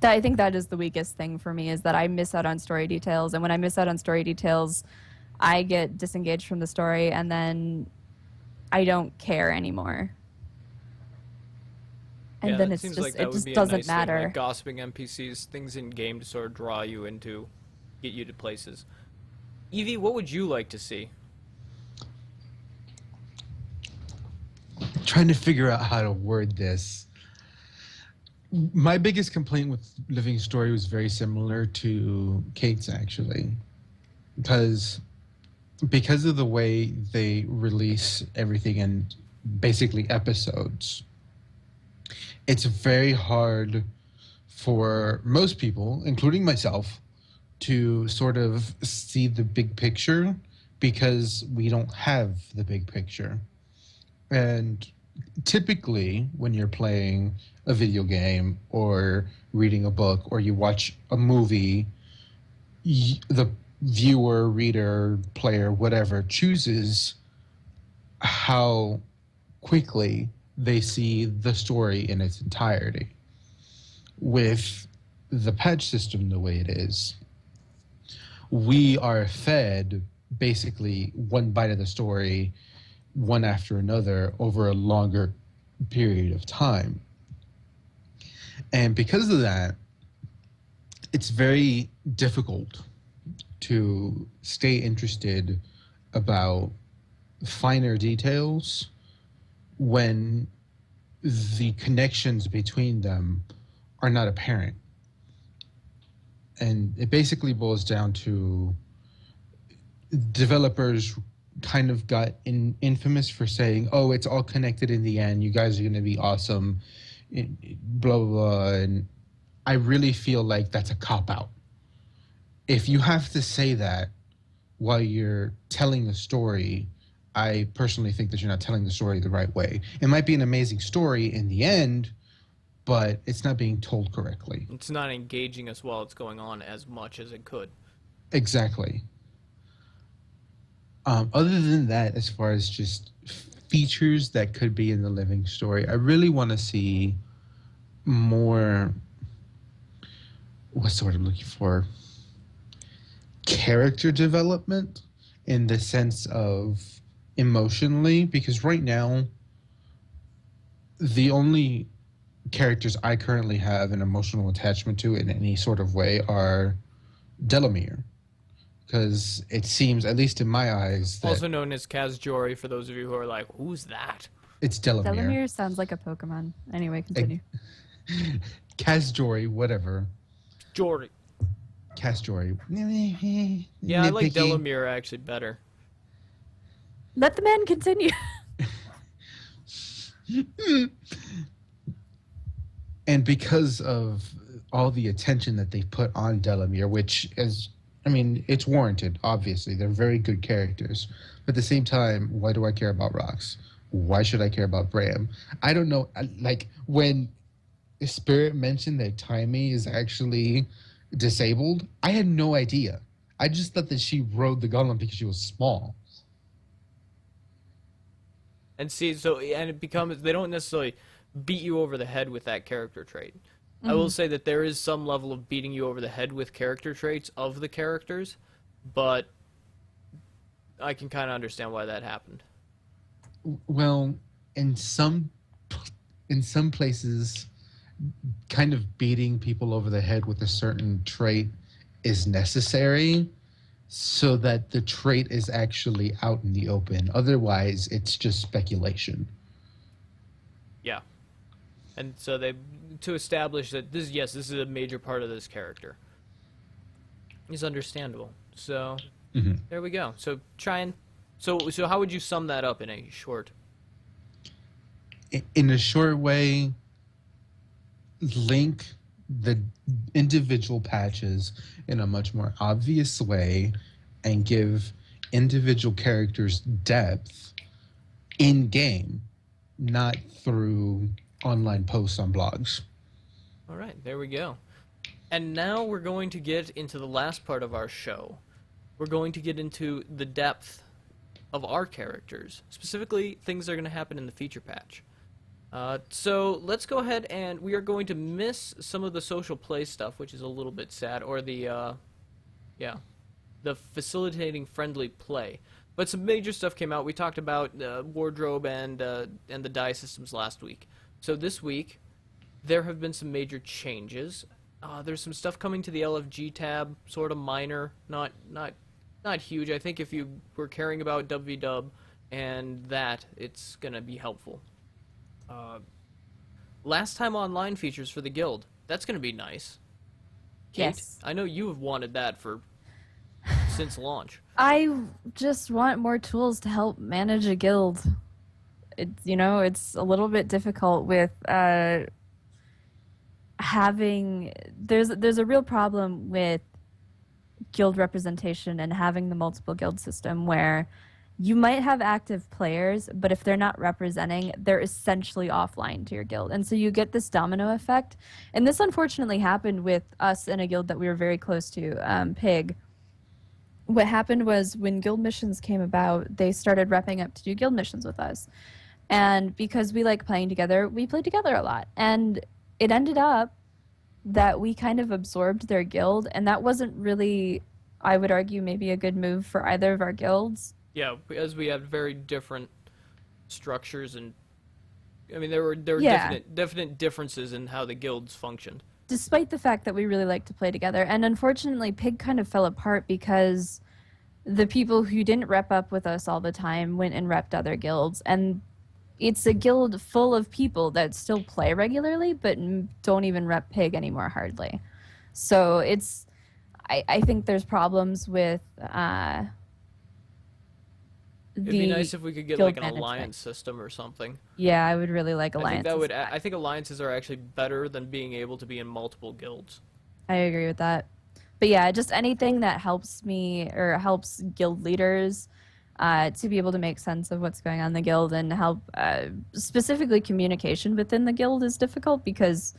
I think that is the weakest thing for me, is that I miss out on story details, and when I miss out on story details, I get disengaged from the story, and then I don't care anymore. And Yeah, then it it's seems just like that it would just be a doesn't nice thing, matter. like gossiping NPCs, things in game to sort of draw you into, get you to places. Evie, what would you like to see? Trying to figure out how to word this. My biggest complaint with Living Story was very similar to Kate's, actually, because of the way they release everything in basically episodes. It's very hard for most people, including myself, to sort of see the big picture because we don't have the big picture. And typically, when you're playing a video game or reading a book or you watch a movie, the viewer, reader, player, whatever, chooses how quickly they see the story in its entirety. with the patch system the way it is, we are fed basically one bite of the story, one after another, over a longer period of time. And because of that, it's very difficult to stay interested about finer details when the connections between them are not apparent. And it basically boils down to developers kind of got infamous for saying, oh, it's all connected in the end. You guys are going to be awesome, blah, blah, blah. And I really feel like that's a cop-out. If you have to say that while you're telling the story, I personally think that you're not telling the story the right way. It might be an amazing story in the end, but it's not being told correctly. It's not engaging us while it's going on as much as it could. Exactly. Other than that, as far as just features that could be in the living story, I really want to see more, what's the word I'm looking for? Character development in the sense of emotionally, because right now, the only characters I currently have an emotional attachment to in any sort of way are Delamere. Because it seems, at least in my eyes, that Also known as Kazjori, for those of you who are like, who's that? it's Delamere. Delamere sounds like a Pokemon. Anyway, continue. Kazjori, whatever. Jory. Kazjori. Yeah, I like Nitpicky. Delamere actually better. Let the man continue. And because of all the attention that they put on Delamere, which is, I mean, it's warranted, obviously. They're very good characters. But at the same time, why do I care about Rox? Why should I care about Bram? I don't know. Like, when Spirit mentioned that Taimi is actually disabled, I had no idea. I just thought that she rode the golem because she was small. And see, so, and it becomes, they don't necessarily beat you over the head with that character trait. I will say that there is some level of beating you over the head with character traits of the characters, but I can kind of understand why that happened. Well, in some places, kind of beating people over the head with a certain trait is necessary so that the trait is actually out in the open. Otherwise, it's just speculation. Yeah. And so they, to establish that this, yes, this is a major part of this character, is understandable. So there we go. So so how would you sum that up in a short? In a short way, link the individual patches in a much more obvious way and give individual characters depth in game, not through online posts on blogs. All right, there we go. And now we're going to get into the last part of our show. We're going to get into the depth of our characters, specifically things that are going to happen in the feature patch. So let's go ahead, and we are going to miss some of the social play stuff, which is a little bit sad, or the facilitating friendly play. But some major stuff came out. We talked about wardrobe and the die systems last week. So this week, there have been some major changes. There's some stuff coming to the LFG tab, sort of minor, not huge. I think if you were caring about WW and that, it's gonna be helpful. Last time online features for the guild. That's gonna be nice. Kate, Yes. I know you have wanted that since launch. I just want more tools to help manage a guild. It's a little bit difficult with having. There's a real problem with guild representation and having the multiple guild system where you might have active players, but if they're not representing, they're essentially offline to your guild. And so you get this domino effect. And this unfortunately happened with us in a guild that we were very close to, Pig. What happened was when guild missions came about, they started repping up to do guild missions with us. And because we like playing together, we played together a lot. And it ended up that we kind of absorbed their guild, and that wasn't really, I would argue, maybe a good move for either of our guilds. Yeah, as we had very different structures, and I mean there were Yeah. definite differences in how the guilds functioned. Despite the fact that we really like to play together. And unfortunately, Pig kind of fell apart because the people who didn't rep up with us all the time went and repped other guilds. And it's a guild full of people that still play regularly, but don't even rep Pig anymore, hardly. So I think there's problems with It'd be the nice if we could get guild like an management. alliance system or something. Yeah, I would really like I think alliances. that would. I think alliances are actually better than being able to be in multiple guilds. I agree with that. But yeah, just anything that helps me or helps guild leaders to be able to make sense of what's going on in the guild and help specifically communication within the guild is difficult because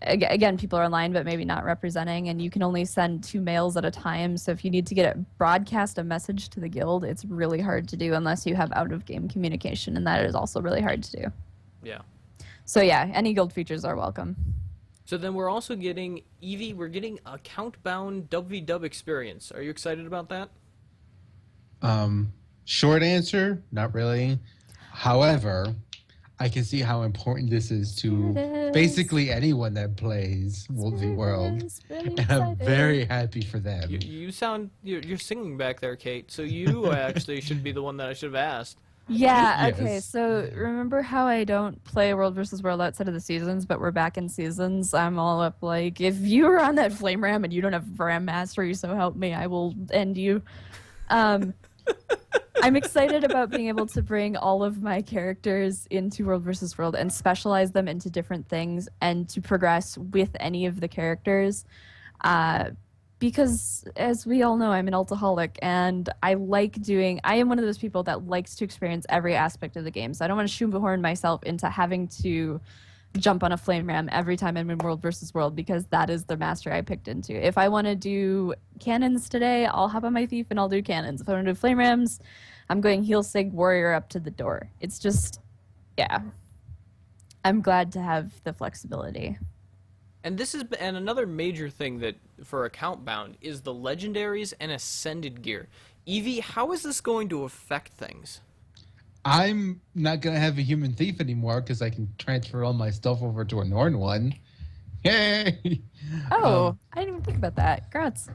again, people are online but maybe not representing, and you can only send 2 mails at a time. So if you need to broadcast a message to the guild, it's really hard to do unless you have out of game communication, and that is also really hard to do. Yeah. So yeah, any guild features are welcome. So then we're also getting Eevee. We're getting a count-bound dub experience. Are you excited about that? Short answer, not really. However, I can see how important this is to There it is. basically anyone that plays World v World. Really And I'm excited. very happy for them. You sound you're singing back there, Kate. So you actually should be the one that I should have asked. Yeah, Yes. okay, so remember how I don't play World versus World outside of the seasons, but we're back in seasons? I'm all up like, if you are on that flame ram and you don't have ram mastery, so help me, I will end you. I'm excited about being able to bring all of my characters into World versus World and specialize them into different things and to progress with any of the characters. Because as we all know, I'm an alcoholic and I am one of those people that likes to experience every aspect of the game. So I don't want to shoehorn myself into having to jump on a flame ram every time I'm in World versus World because that is the mastery I picked into. If I want to do cannons today, I'll hop on my thief and I'll do cannons. If I want to do flame rams, I'm going heal sig warrior up to the door. It's just, yeah. I'm glad to have the flexibility. And another major thing that for account bound is the legendaries and ascended gear. Eevee, how is this going to affect things? I'm not going to have a human thief anymore because I can transfer all my stuff over to a Norn one. Yay! Oh, I didn't even think about that. Grats.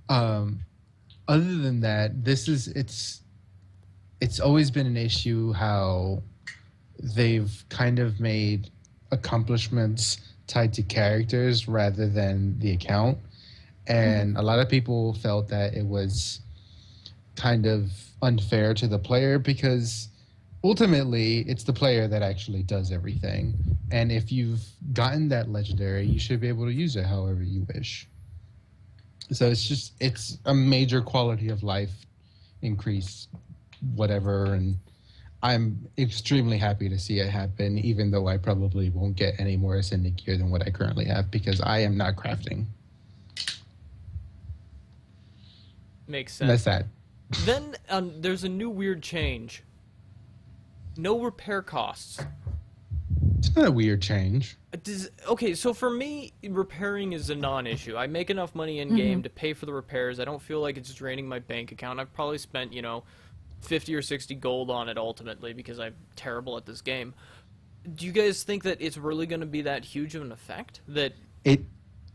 Other than that, it's always been an issue how they've kind of made accomplishments tied to characters rather than the account. And a lot of people felt that it was kind of unfair to the player because ultimately it's the player that actually does everything. And if you've gotten that legendary, you should be able to use it however you wish. So it's a major quality of life increase, whatever. And I'm extremely happy to see it happen, even though I probably won't get any more ascended gear than what I currently have because I am not crafting. Makes And that's sense. that. Then there's a new weird change. No repair costs. It's not a weird change. Okay, so for me, repairing is a non-issue. I make enough money in game to pay for the repairs. I don't feel like it's draining my bank account. I've probably spent, 50 or 60 gold on it ultimately because I'm terrible at this game. Do you guys think that it's really going to be that huge of an effect? That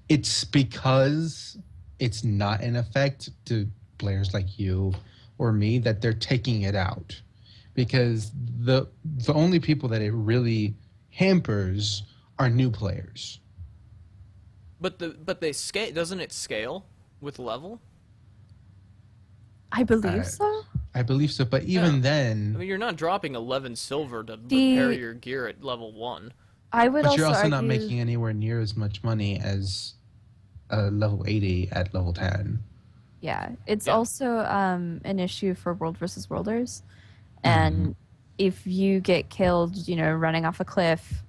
It's because it's not an effect to players like you or me that they're taking it out. Because the only people that it really hampers are new players. but they scale, doesn't it scale with level? I believe Uh, so. I believe so, but even Yeah. then, I mean, you're not dropping 11 silver to repair your gear at level 1. I would but also you're also not argue, making anywhere near as much money as level 80 at level 10. yeah, it's Yeah. also an issue for World versus Worlders. And if you get killed, running off a cliff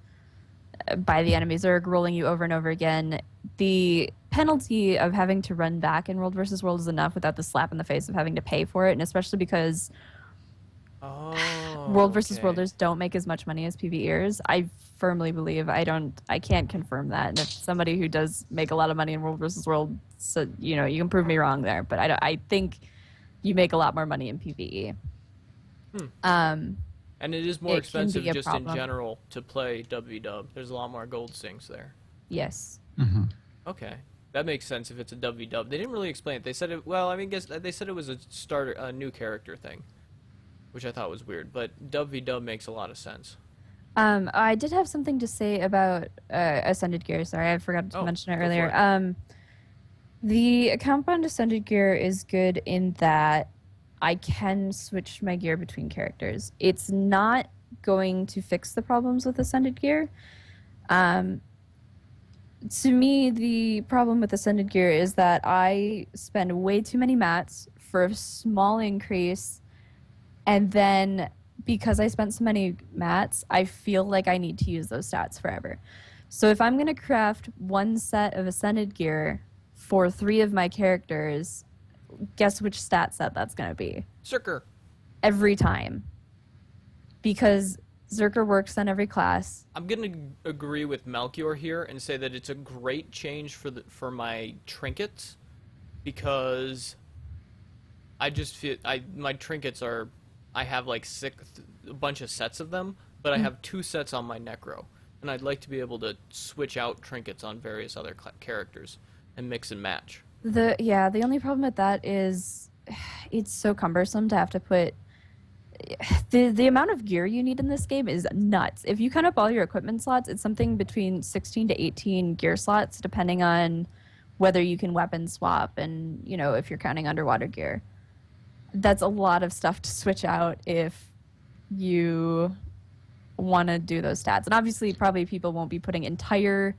by the enemies or rolling you over and over again, the penalty of having to run back in World versus World is enough without the slap in the face of having to pay for it. And especially because Oh. World versus okay. Worlders don't make as much money as PvEers. I firmly believe. I can't confirm that. And if somebody who does make a lot of money in World versus World, so you can prove me wrong there. But I think you make a lot more money in PvE. Hmm. Um, And it is more It can expensive be a just in problem. general to play WW. There's a lot more gold sinks there. yes. Mm-hmm. Okay. That makes sense if it's a WW. They didn't really explain it. They said it, well, I mean, guess they said it was a new character thing, which I thought was weird, but WW makes a lot of sense. I did have something to say about Ascended Gear. Sorry, I forgot to Oh, mention it go for earlier. it. The account bound Ascended Gear is good in that I can switch my gear between characters. It's not going to fix the problems with Ascended Gear. To me, the problem with Ascended Gear is that I spend way too many mats for a small increase, and then because I spent so many mats, I feel like I need to use those stats forever. So if I'm going to craft one set of Ascended Gear for 3 of my characters, guess which stat set that's going to be? Zerker. Every time. Because Zerker works on every class. I'm gonna agree with Melchior here and say that it's a great change for my trinkets, because I just feel my trinkets are, I have like a bunch of sets of them, but I have 2 sets on my Necro, and I'd like to be able to switch out trinkets on various other characters and mix and match. The only problem with that is it's so cumbersome to have to put the amount of gear you need in this game is nuts. If you count up all your equipment slots, it's something between 16 to 18 gear slots, depending on whether you can weapon swap and, if you're counting underwater gear. That's a lot of stuff to switch out if you want to do those stats. And obviously, probably people won't be putting entire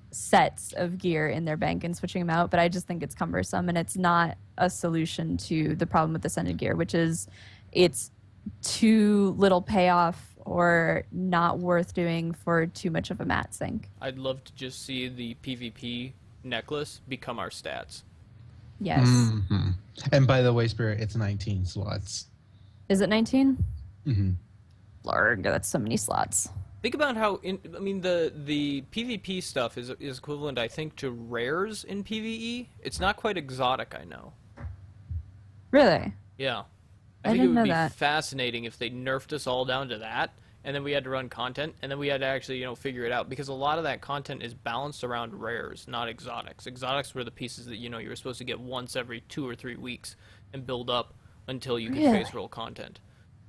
sets of gear in their bank and switching them out, but I just think it's cumbersome, and it's not a solution to the problem with Ascended Gear, which is it's too little payoff or not worth doing for too much of a mat sink. I'd love to just see the PvP necklace become our stats. Yes. Mm-hmm. And by the way, Spirit, it's 19 slots. Is it 19? Mm-hmm. Lord, that's so many slots. Think about how the PvP stuff is equivalent, I think, to rares in PvE. It's not quite exotic, I know. Really? Yeah. I think it didn't would know be that. fascinating if they nerfed us all down to that, and then we had to run content, and then we had to actually, figure it out, because a lot of that content is balanced around rares, not exotics. Exotics were the pieces that, you were supposed to get once every 2 or 3 weeks and build up until you could Really? face roll content.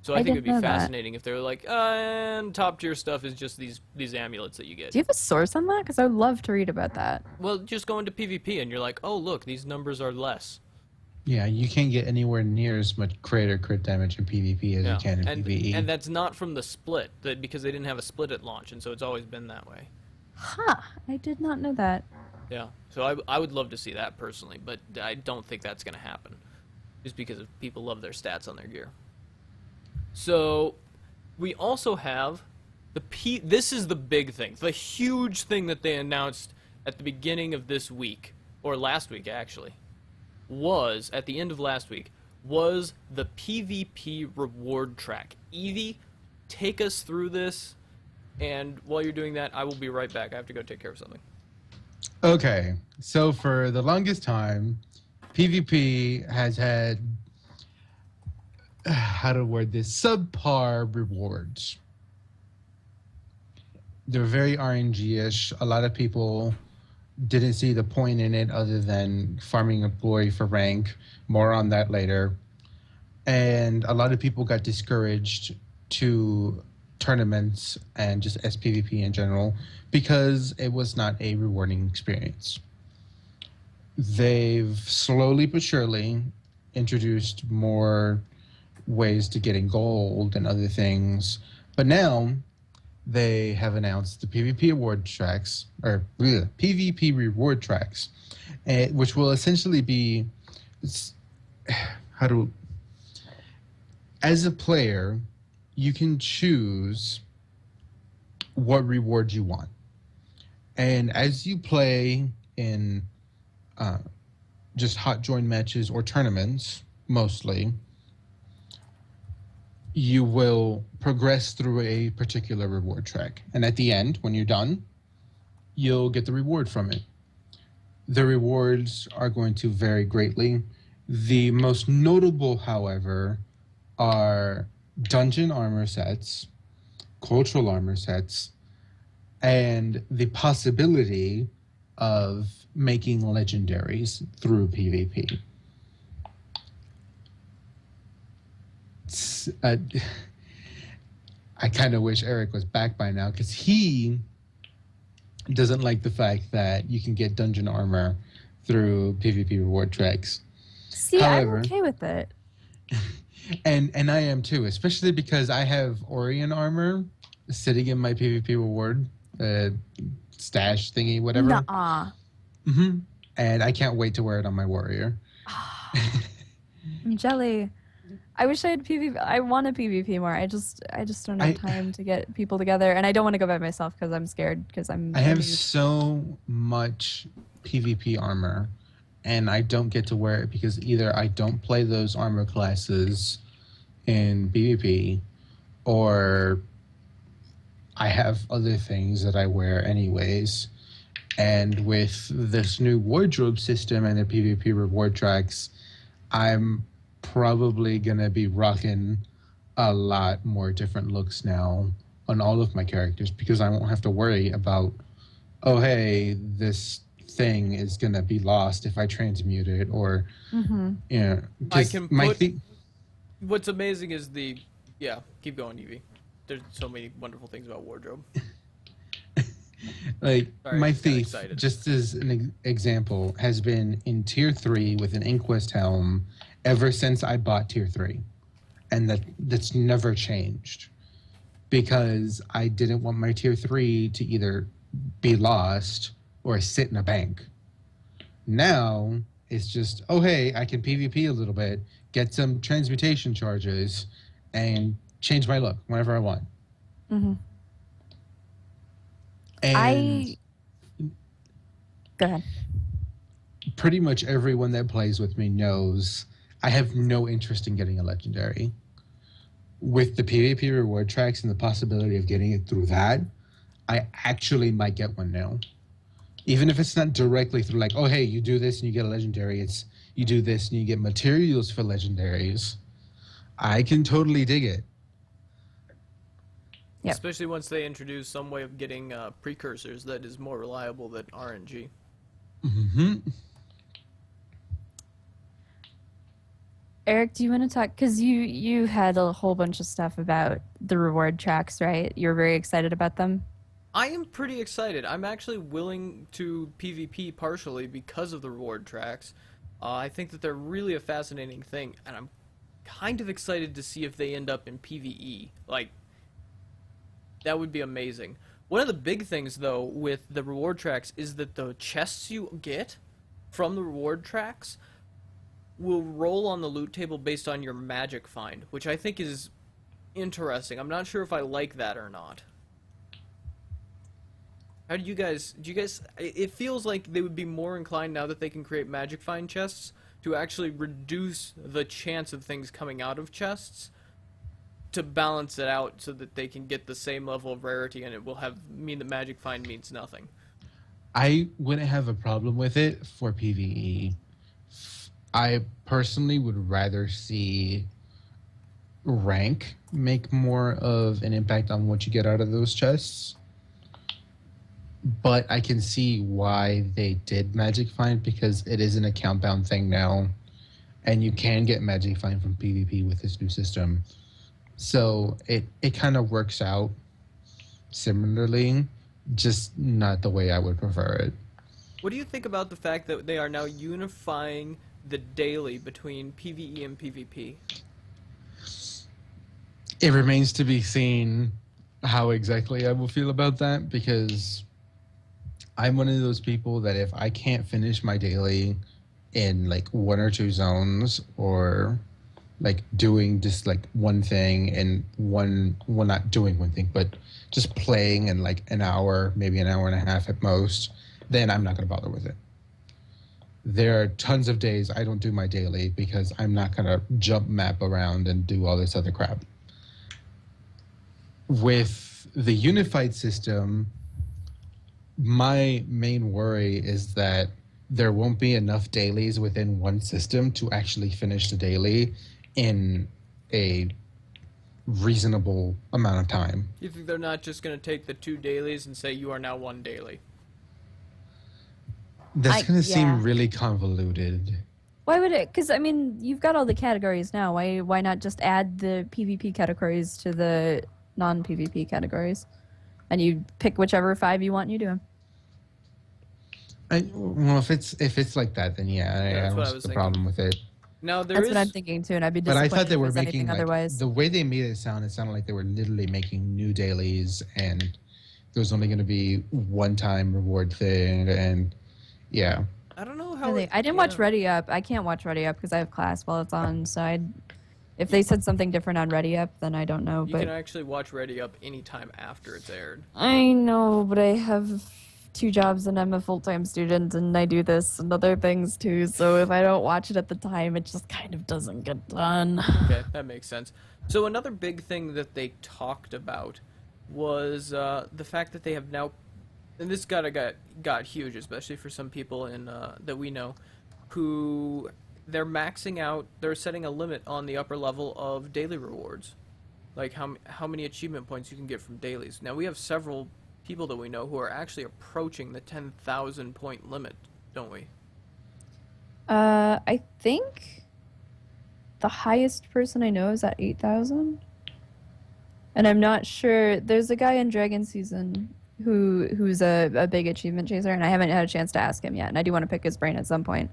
So I I think it'd didn't be know that. fascinating if they were like, and top tier stuff is just these amulets that you get. Do you have a source on that? Because I would love to read about that. Well, just go into PvP and you're like, oh look, these numbers are less. Yeah, you can't get anywhere near as much crit damage in PvP as you can in PvE. And that's not from the split, because they didn't have a split at launch, and so it's always been that way. Huh. I did not know that. Yeah, so I would love to see that personally, but I don't think that's going to happen, just because of people love their stats on their gear. So we also have this is the big thing, the huge thing that they announced at the beginning of this week, or last week actually, was at the end of last week, was the PvP reward track. Evie, take us through this, and while you're doing that, I will be right back. I have to go take care of something. Okay, so for the longest time, PvP has had, how to word this, subpar rewards. They're very RNG-ish. A lot of people didn't see the point in it other than farming a glory for rank. More on that later. And a lot of people got discouraged to tournaments and just SPVP in general because it was not a rewarding experience. They've slowly but surely introduced more ways to getting gold and other things, but now they have announced the PvP award tracks, or PvP reward tracks, which will essentially be as a player, you can choose what rewards you want, and as you play in just hot join matches or tournaments, mostly, you will progress through a particular reward track. And at the end, when you're done, you'll get the reward from it. The rewards are going to vary greatly. The most notable, however, are dungeon armor sets, cultural armor sets, and the possibility of making legendaries through PvP. I kind of wish Erik was back by now because he doesn't like the fact that you can get dungeon armor through PvP reward tracks. See, However, I'm okay with it. and I am too, especially because I have Orion armor sitting in my PvP reward stash thingy, whatever. Nuh-uh. Mm-hmm. And I can't wait to wear it on my warrior. I'm jelly. I wish I had PvP. I want to PvP more. I just don't have time to get people together, and I don't want to go by myself because I'm scared. Because I have so much PvP armor, and I don't get to wear it because either I don't play those armor classes in PvP, or I have other things that I wear anyways. And with this new wardrobe system and the PvP reward tracks, I'm probably gonna be rocking a lot more different looks now on all of my characters because I won't have to worry about, oh hey, this thing is gonna be lost if I transmute it, or I 'cause can my put. What's amazing is yeah. Keep going, Evie. There's so many wonderful things about wardrobe. like Sorry, I my just got thief, excited. just as an example, has been in tier 3 with an Inquest helm ever since I bought tier 3, and that's never changed because I didn't want my tier 3 to either be lost or sit in a bank. Now it's just, oh hey, I can PvP a little bit, get some transmutation charges, and change my look whenever I want. Mm-hmm. And Go ahead. pretty much everyone that plays with me knows I have no interest in getting a legendary. With the PvP reward tracks and the possibility of getting it through that, I actually might get one now. Even if it's not directly through like, oh hey, you do this and you get a legendary, it's you do this and you get materials for legendaries. I can totally dig it. Yep. Especially once they introduce some way of getting precursors that is more reliable than RNG. Mm-hmm. Erik, do you want to talk? Because you had a whole bunch of stuff about the reward tracks, right? You're very excited about them. I am pretty excited. I'm actually willing to PvP partially because of the reward tracks. I think that they're really a fascinating thing, and I'm kind of excited to see if they end up in PvE. Like, that would be amazing. One of the big things, though, with the reward tracks is that the chests you get from the reward tracks will roll on the loot table based on your magic find, which I think is interesting. I'm not sure if I like that or not. How do you guys, it feels like they would be more inclined now that they can create magic find chests to actually reduce the chance of things coming out of chests to balance it out so that they can get the same level of rarity, and it will mean that magic find means nothing. I wouldn't have a problem with it for PvE. I personally would rather see rank make more of an impact on what you get out of those chests. But I can see why they did Magic Find because it is an account bound thing now. And you can get Magic Find from PvP with this new system. So it kind of works out similarly, just not the way I would prefer it. What do you think about the fact that they are now unifying the daily between PvE and PvP? It remains to be seen how exactly I will feel about that because I'm one of those people that if I can't finish my daily in like 1 or 2 zones or like doing just like one thing and not doing one thing, but just playing in like an hour, maybe an hour and a half at most, then I'm not going to bother with it. There are tons of days I don't do my daily because I'm not going to jump map around and do all this other crap. with the unified system, my main worry is that there won't be enough dailies within one system to actually finish the daily in a reasonable amount of time. You think they're not just going to take the 2 dailies and say you are now 1 daily? That's going to yeah. seem really convoluted. Why would it? Because I mean, you've got all the categories now. Why not just add the PvP categories to the non-PvP categories, and you pick whichever 5 you want and you do them. Well, if it's like that, then yeah, I that's what I don't was see the thinking. problem with it. Now That's what I'm thinking too, and I'd be But disappointed I thought they if it were was making anything like otherwise. the way they made it sounded like they were literally making new dailies, and there was only going to be one-time reward thing, and yeah. I don't know how. I didn't watch Ready Up. I can't watch Ready Up because I have class while it's on. So if they said something different on Ready Up, then I don't know. You But can actually watch Ready Up anytime after it's aired. I know, but I have 2 jobs and I'm a full-time student and I do this and other things too. So if I don't watch it at the time, it just kind of doesn't get done. Okay, that makes sense. So another big thing that they talked about was the fact that they have now, and this got huge, especially for some people in that we know, who they're maxing out. They're setting a limit on the upper level of daily rewards, like how many achievement points you can get from dailies. Now we have several people that we know who are actually approaching the 10,000 point limit, don't we? I think the highest person I know is at 8,000. And I'm not sure. There's a guy in Dragon Season who's a big achievement chaser, and I haven't had a chance to ask him yet. And I do want to pick his brain at some point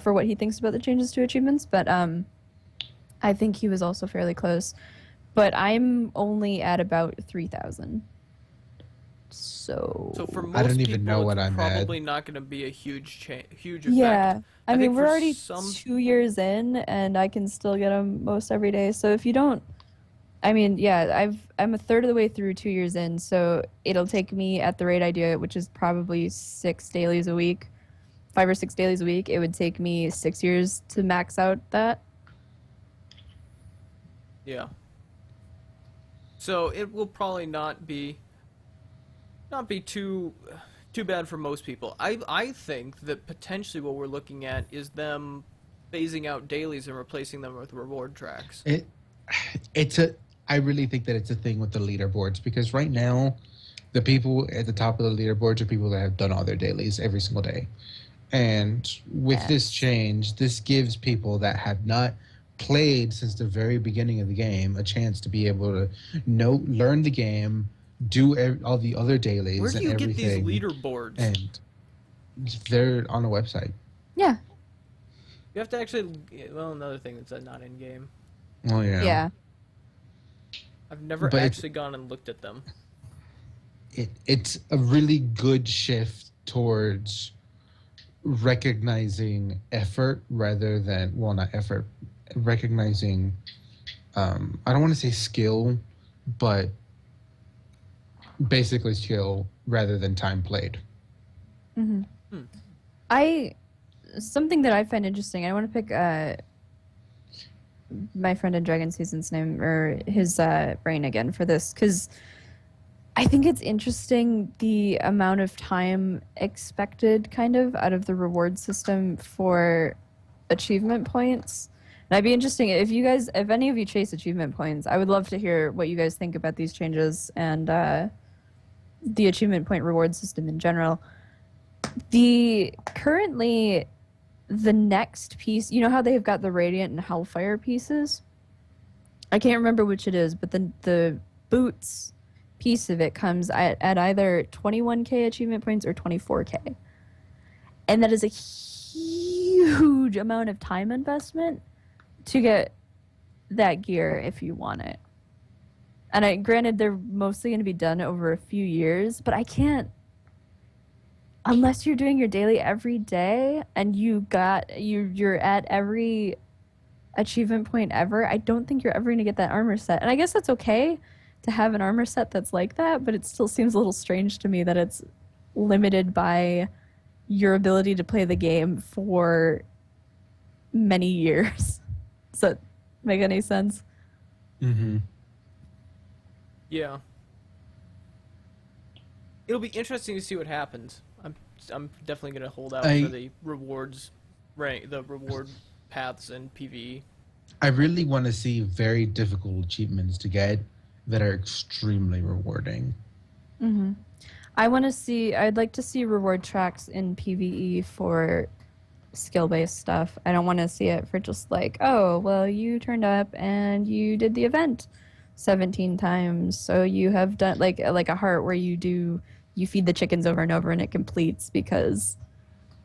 for what he thinks about the changes to achievements. But I think he was also fairly close. But I'm only at about 3,000. So for most I don't even people, know what it's I'm at. probably not going to be a huge effect. yeah. I mean, think we're for already some- 2 years in, and I can still get them most every day. So if you don't, I mean, yeah, I'm a third of the way through 2 years in, so it'll take me at the rate I do it, which is probably 6 dailies a week, 5 or 6 dailies a week. It would take me 6 years to max out that. Yeah. So it will probably not be too bad for most people. I think that potentially what we're looking at is them phasing out dailies and replacing them with reward tracks. I really think that it's a thing with the leaderboards, because right now the people at the top of the leaderboards are people that have done all their dailies every single day. And with this change, this gives people that have not played since the very beginning of the game a chance to be able to learn the game, do all the other dailies. Where do you and get these everything. leaderboards? And they're on a website. Yeah. You have to actually. Well, another thing that's not in game. Oh yeah. Yeah. I've never But actually gone and looked at them. It's a really good shift towards recognizing effort rather than, well, not effort, recognizing I don't want to say skill, but basically skill rather than time played. Mm-hmm. Something that I find interesting, I want to pick my friend in Dragon Season's name, or his brain again for this, because I think it's interesting the amount of time expected kind of out of the reward system for achievement points. And I'd be interesting if any of you chase achievement points, I would love to hear what you guys think about these changes and the achievement point reward system in general. Currently, the next piece, you know how they've got the Radiant and Hellfire pieces? I can't remember which it is, but the boots piece of it comes at either 21k achievement points or 24k. And that is a huge amount of time investment to get that gear if you want it. And granted, they're mostly going to be done over a few years, but I can't, unless you're doing your daily every day and you're at every achievement point ever, I don't think you're ever going to get that armor set. And I guess that's okay to have an armor set that's like that, but it still seems a little strange to me that it's limited by your ability to play the game for many years. Does that make any sense? Mm-hmm. Yeah. It'll be interesting to see what happens. I'm definitely gonna hold out for the rewards, the reward paths in PvE. I really want to see very difficult achievements to get that are extremely rewarding. Hmm. I'd like to see reward tracks in PvE for skill-based stuff. I don't want to see it for just like, oh, well, you turned up and you did the event 17 times, so you have done like a heart where you feed the chickens over and over and it completes because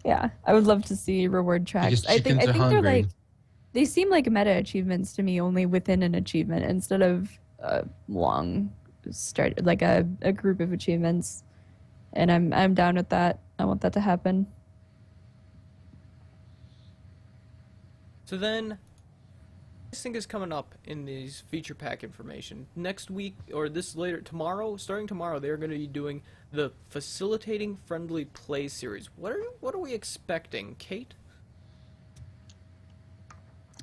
yeah, I would love to see reward Because tracks. chickens are I think they're hungry. like they seem like meta achievements to me only within an achievement instead of a long start like a group of achievements. And I'm down with that. I want that to happen. So then, this thing is coming up in these feature pack information. Next week, or this later, starting tomorrow, they're going to be doing the Facilitating Friendly Play series. What are we expecting, Kate?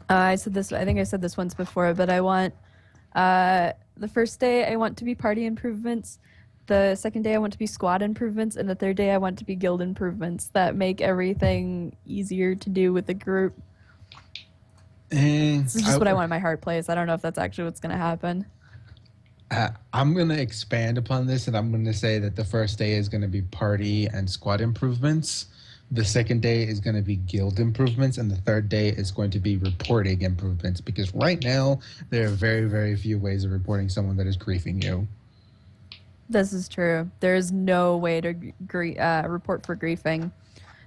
I said this. I think I said this once before, but I want the first day I want to be party improvements. The second day I want to be squad improvements, and the third day I want to be guild improvements that make everything easier to do with the group. This is just what I want in my heart plays. I don't know if that's actually what's going to happen. I'm going to expand upon this, and I'm going to say that the first day is going to be party and squad improvements. The second day is going to be guild improvements, and the third day is going to be reporting improvements, because right now there are very, very few ways of reporting someone that is griefing you. This is true. There is no way to report for griefing,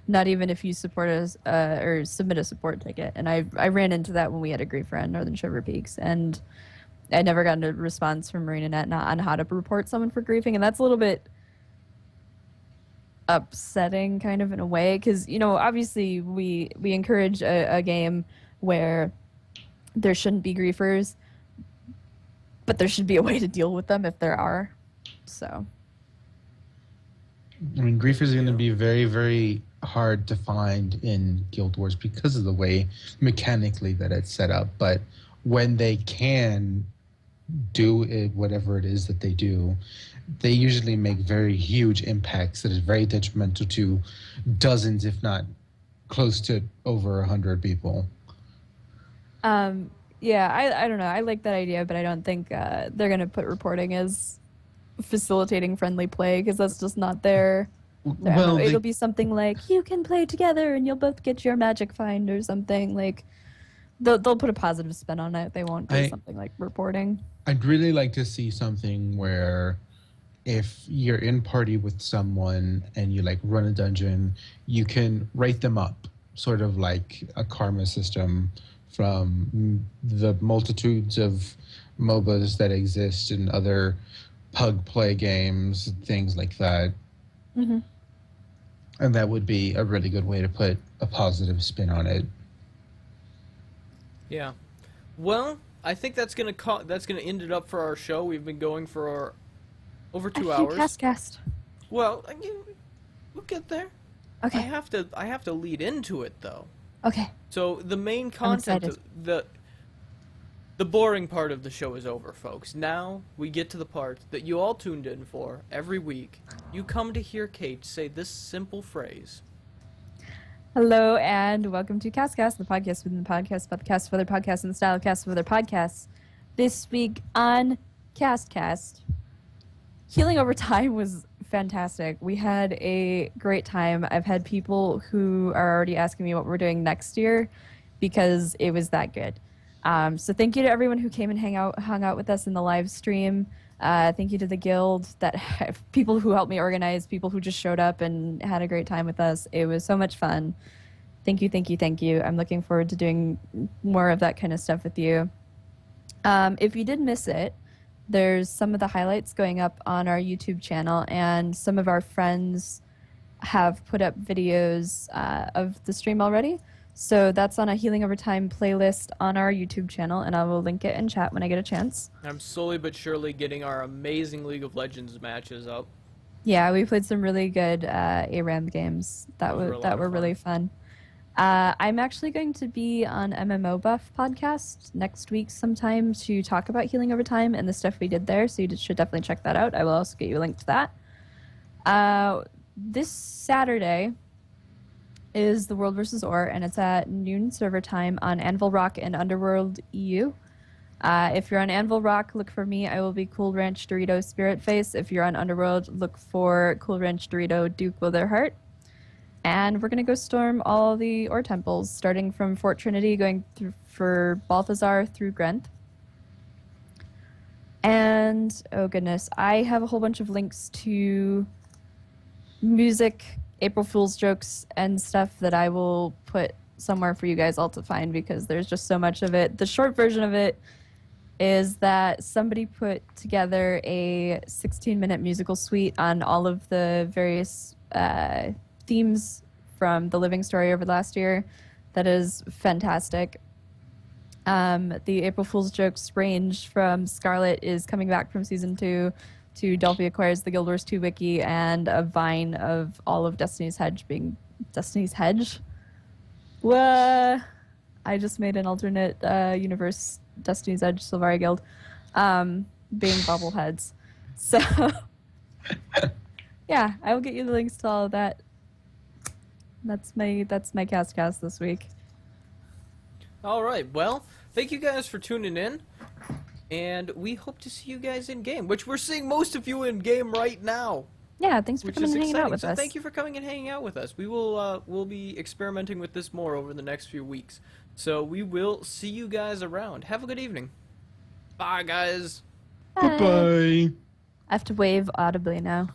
not even if you support us or submit a support ticket. And I ran into that when we had a griefer on Northern Shiver Peaks, and I never got a response from MarinaNet on how to report someone for griefing, and that's a little bit upsetting, kind of in a way, because obviously we encourage a game where there shouldn't be griefers, but there should be a way to deal with them if there are. So, I mean, griefers are going to be very, very hard to find in Guild Wars because of the way mechanically that it's set up. But when they can do it, whatever it is that they do, they usually make very huge impacts that is very detrimental to dozens, if not close to over 100 people. yeah, I don't know. I like that idea, but I don't think they're going to put reporting as facilitating friendly play, because that's just not their Well, it'll be something like you can play together and you'll both get your magic find or something. Like they'll put a positive spin on it. They won't do something like reporting. I'd really like to see something where if you're in party with someone and you like run a dungeon, you can rate them up, sort of like a karma system from the multitudes of MOBAs that exist and other pug play games, things like that. Mm-hmm. And that would be a really good way to put a positive spin on it. Yeah. Well, I think that's gonna end it up for our show. We've been going for over 2 hours. Cast. Well, we'll get there. Okay. I have to lead into it though. Okay. So the main content, the boring part of the show is over, folks. Now we get to the part that you all tuned in for every week. You come to hear Kate say this simple phrase. Hello and welcome to Castcast, the podcast within the podcast about the cast of other podcasts and the style of cast of other podcasts. This week on Castcast, Healing Over Time was fantastic. We had a great time. I've had people who are already asking me what we're doing next year because it was that good. So thank you to everyone who came and hung out with us in the live stream. Thank you to the guild, people who helped me organize, people who just showed up and had a great time with us. It was so much fun. Thank you, thank you, thank you. I'm looking forward to doing more of that kind of stuff with you. If you did miss it, there's some of the highlights going up on our YouTube channel, and some of our friends have put up videos of the stream already. So that's on a Healing Over Time playlist on our YouTube channel, and I will link it in chat when I get a chance. I'm slowly but surely getting our amazing League of Legends matches up. Yeah, we played some really good ARAM games that were really fun. I'm actually going to be on MMO Buff podcast next week sometime to talk about Healing Over Time and the stuff we did there, so you should definitely check that out. I will also get you a link to that. This Saturday is the World vs. Orr, and it's at noon server time on Anvil Rock and Underworld EU. If you're on Anvil Rock, look for me. I will be Cool Ranch Dorito Spirit Face. If you're on Underworld, look for Cool Ranch Dorito Duke Witherheart. And we're going to go storm all the Orr temples, starting from Fort Trinity, going through for Balthazar through Grenth. And, oh goodness, I have a whole bunch of links to music, April Fool's jokes, and stuff that I will put somewhere for you guys all to find because there's just so much of it. The short version of it is that somebody put together a 16-minute musical suite on all of the various themes from the Living Story over the last year. That is fantastic. The April Fool's jokes range from Scarlet is coming back from season 2 to Delphi acquires the Guild Wars 2 wiki and a vine of all of Destiny's Hedge being Destiny's Hedge. What? I just made an alternate universe Destiny's Edge Sylvari Guild being bobbleheads. So yeah, I will get you the links to all of that. That's my cast this week. All right. Well, thank you guys for tuning in, and we hope to see you guys in game, which we're seeing most of you in game right now. Yeah, thanks for Which coming is and hanging exciting. out with So us. thank you for coming and hanging out with us. We will we'll be experimenting with this more over the next few weeks. So we will see you guys around. Have a good evening. Bye, guys. Bye. Bye. I have to wave audibly now.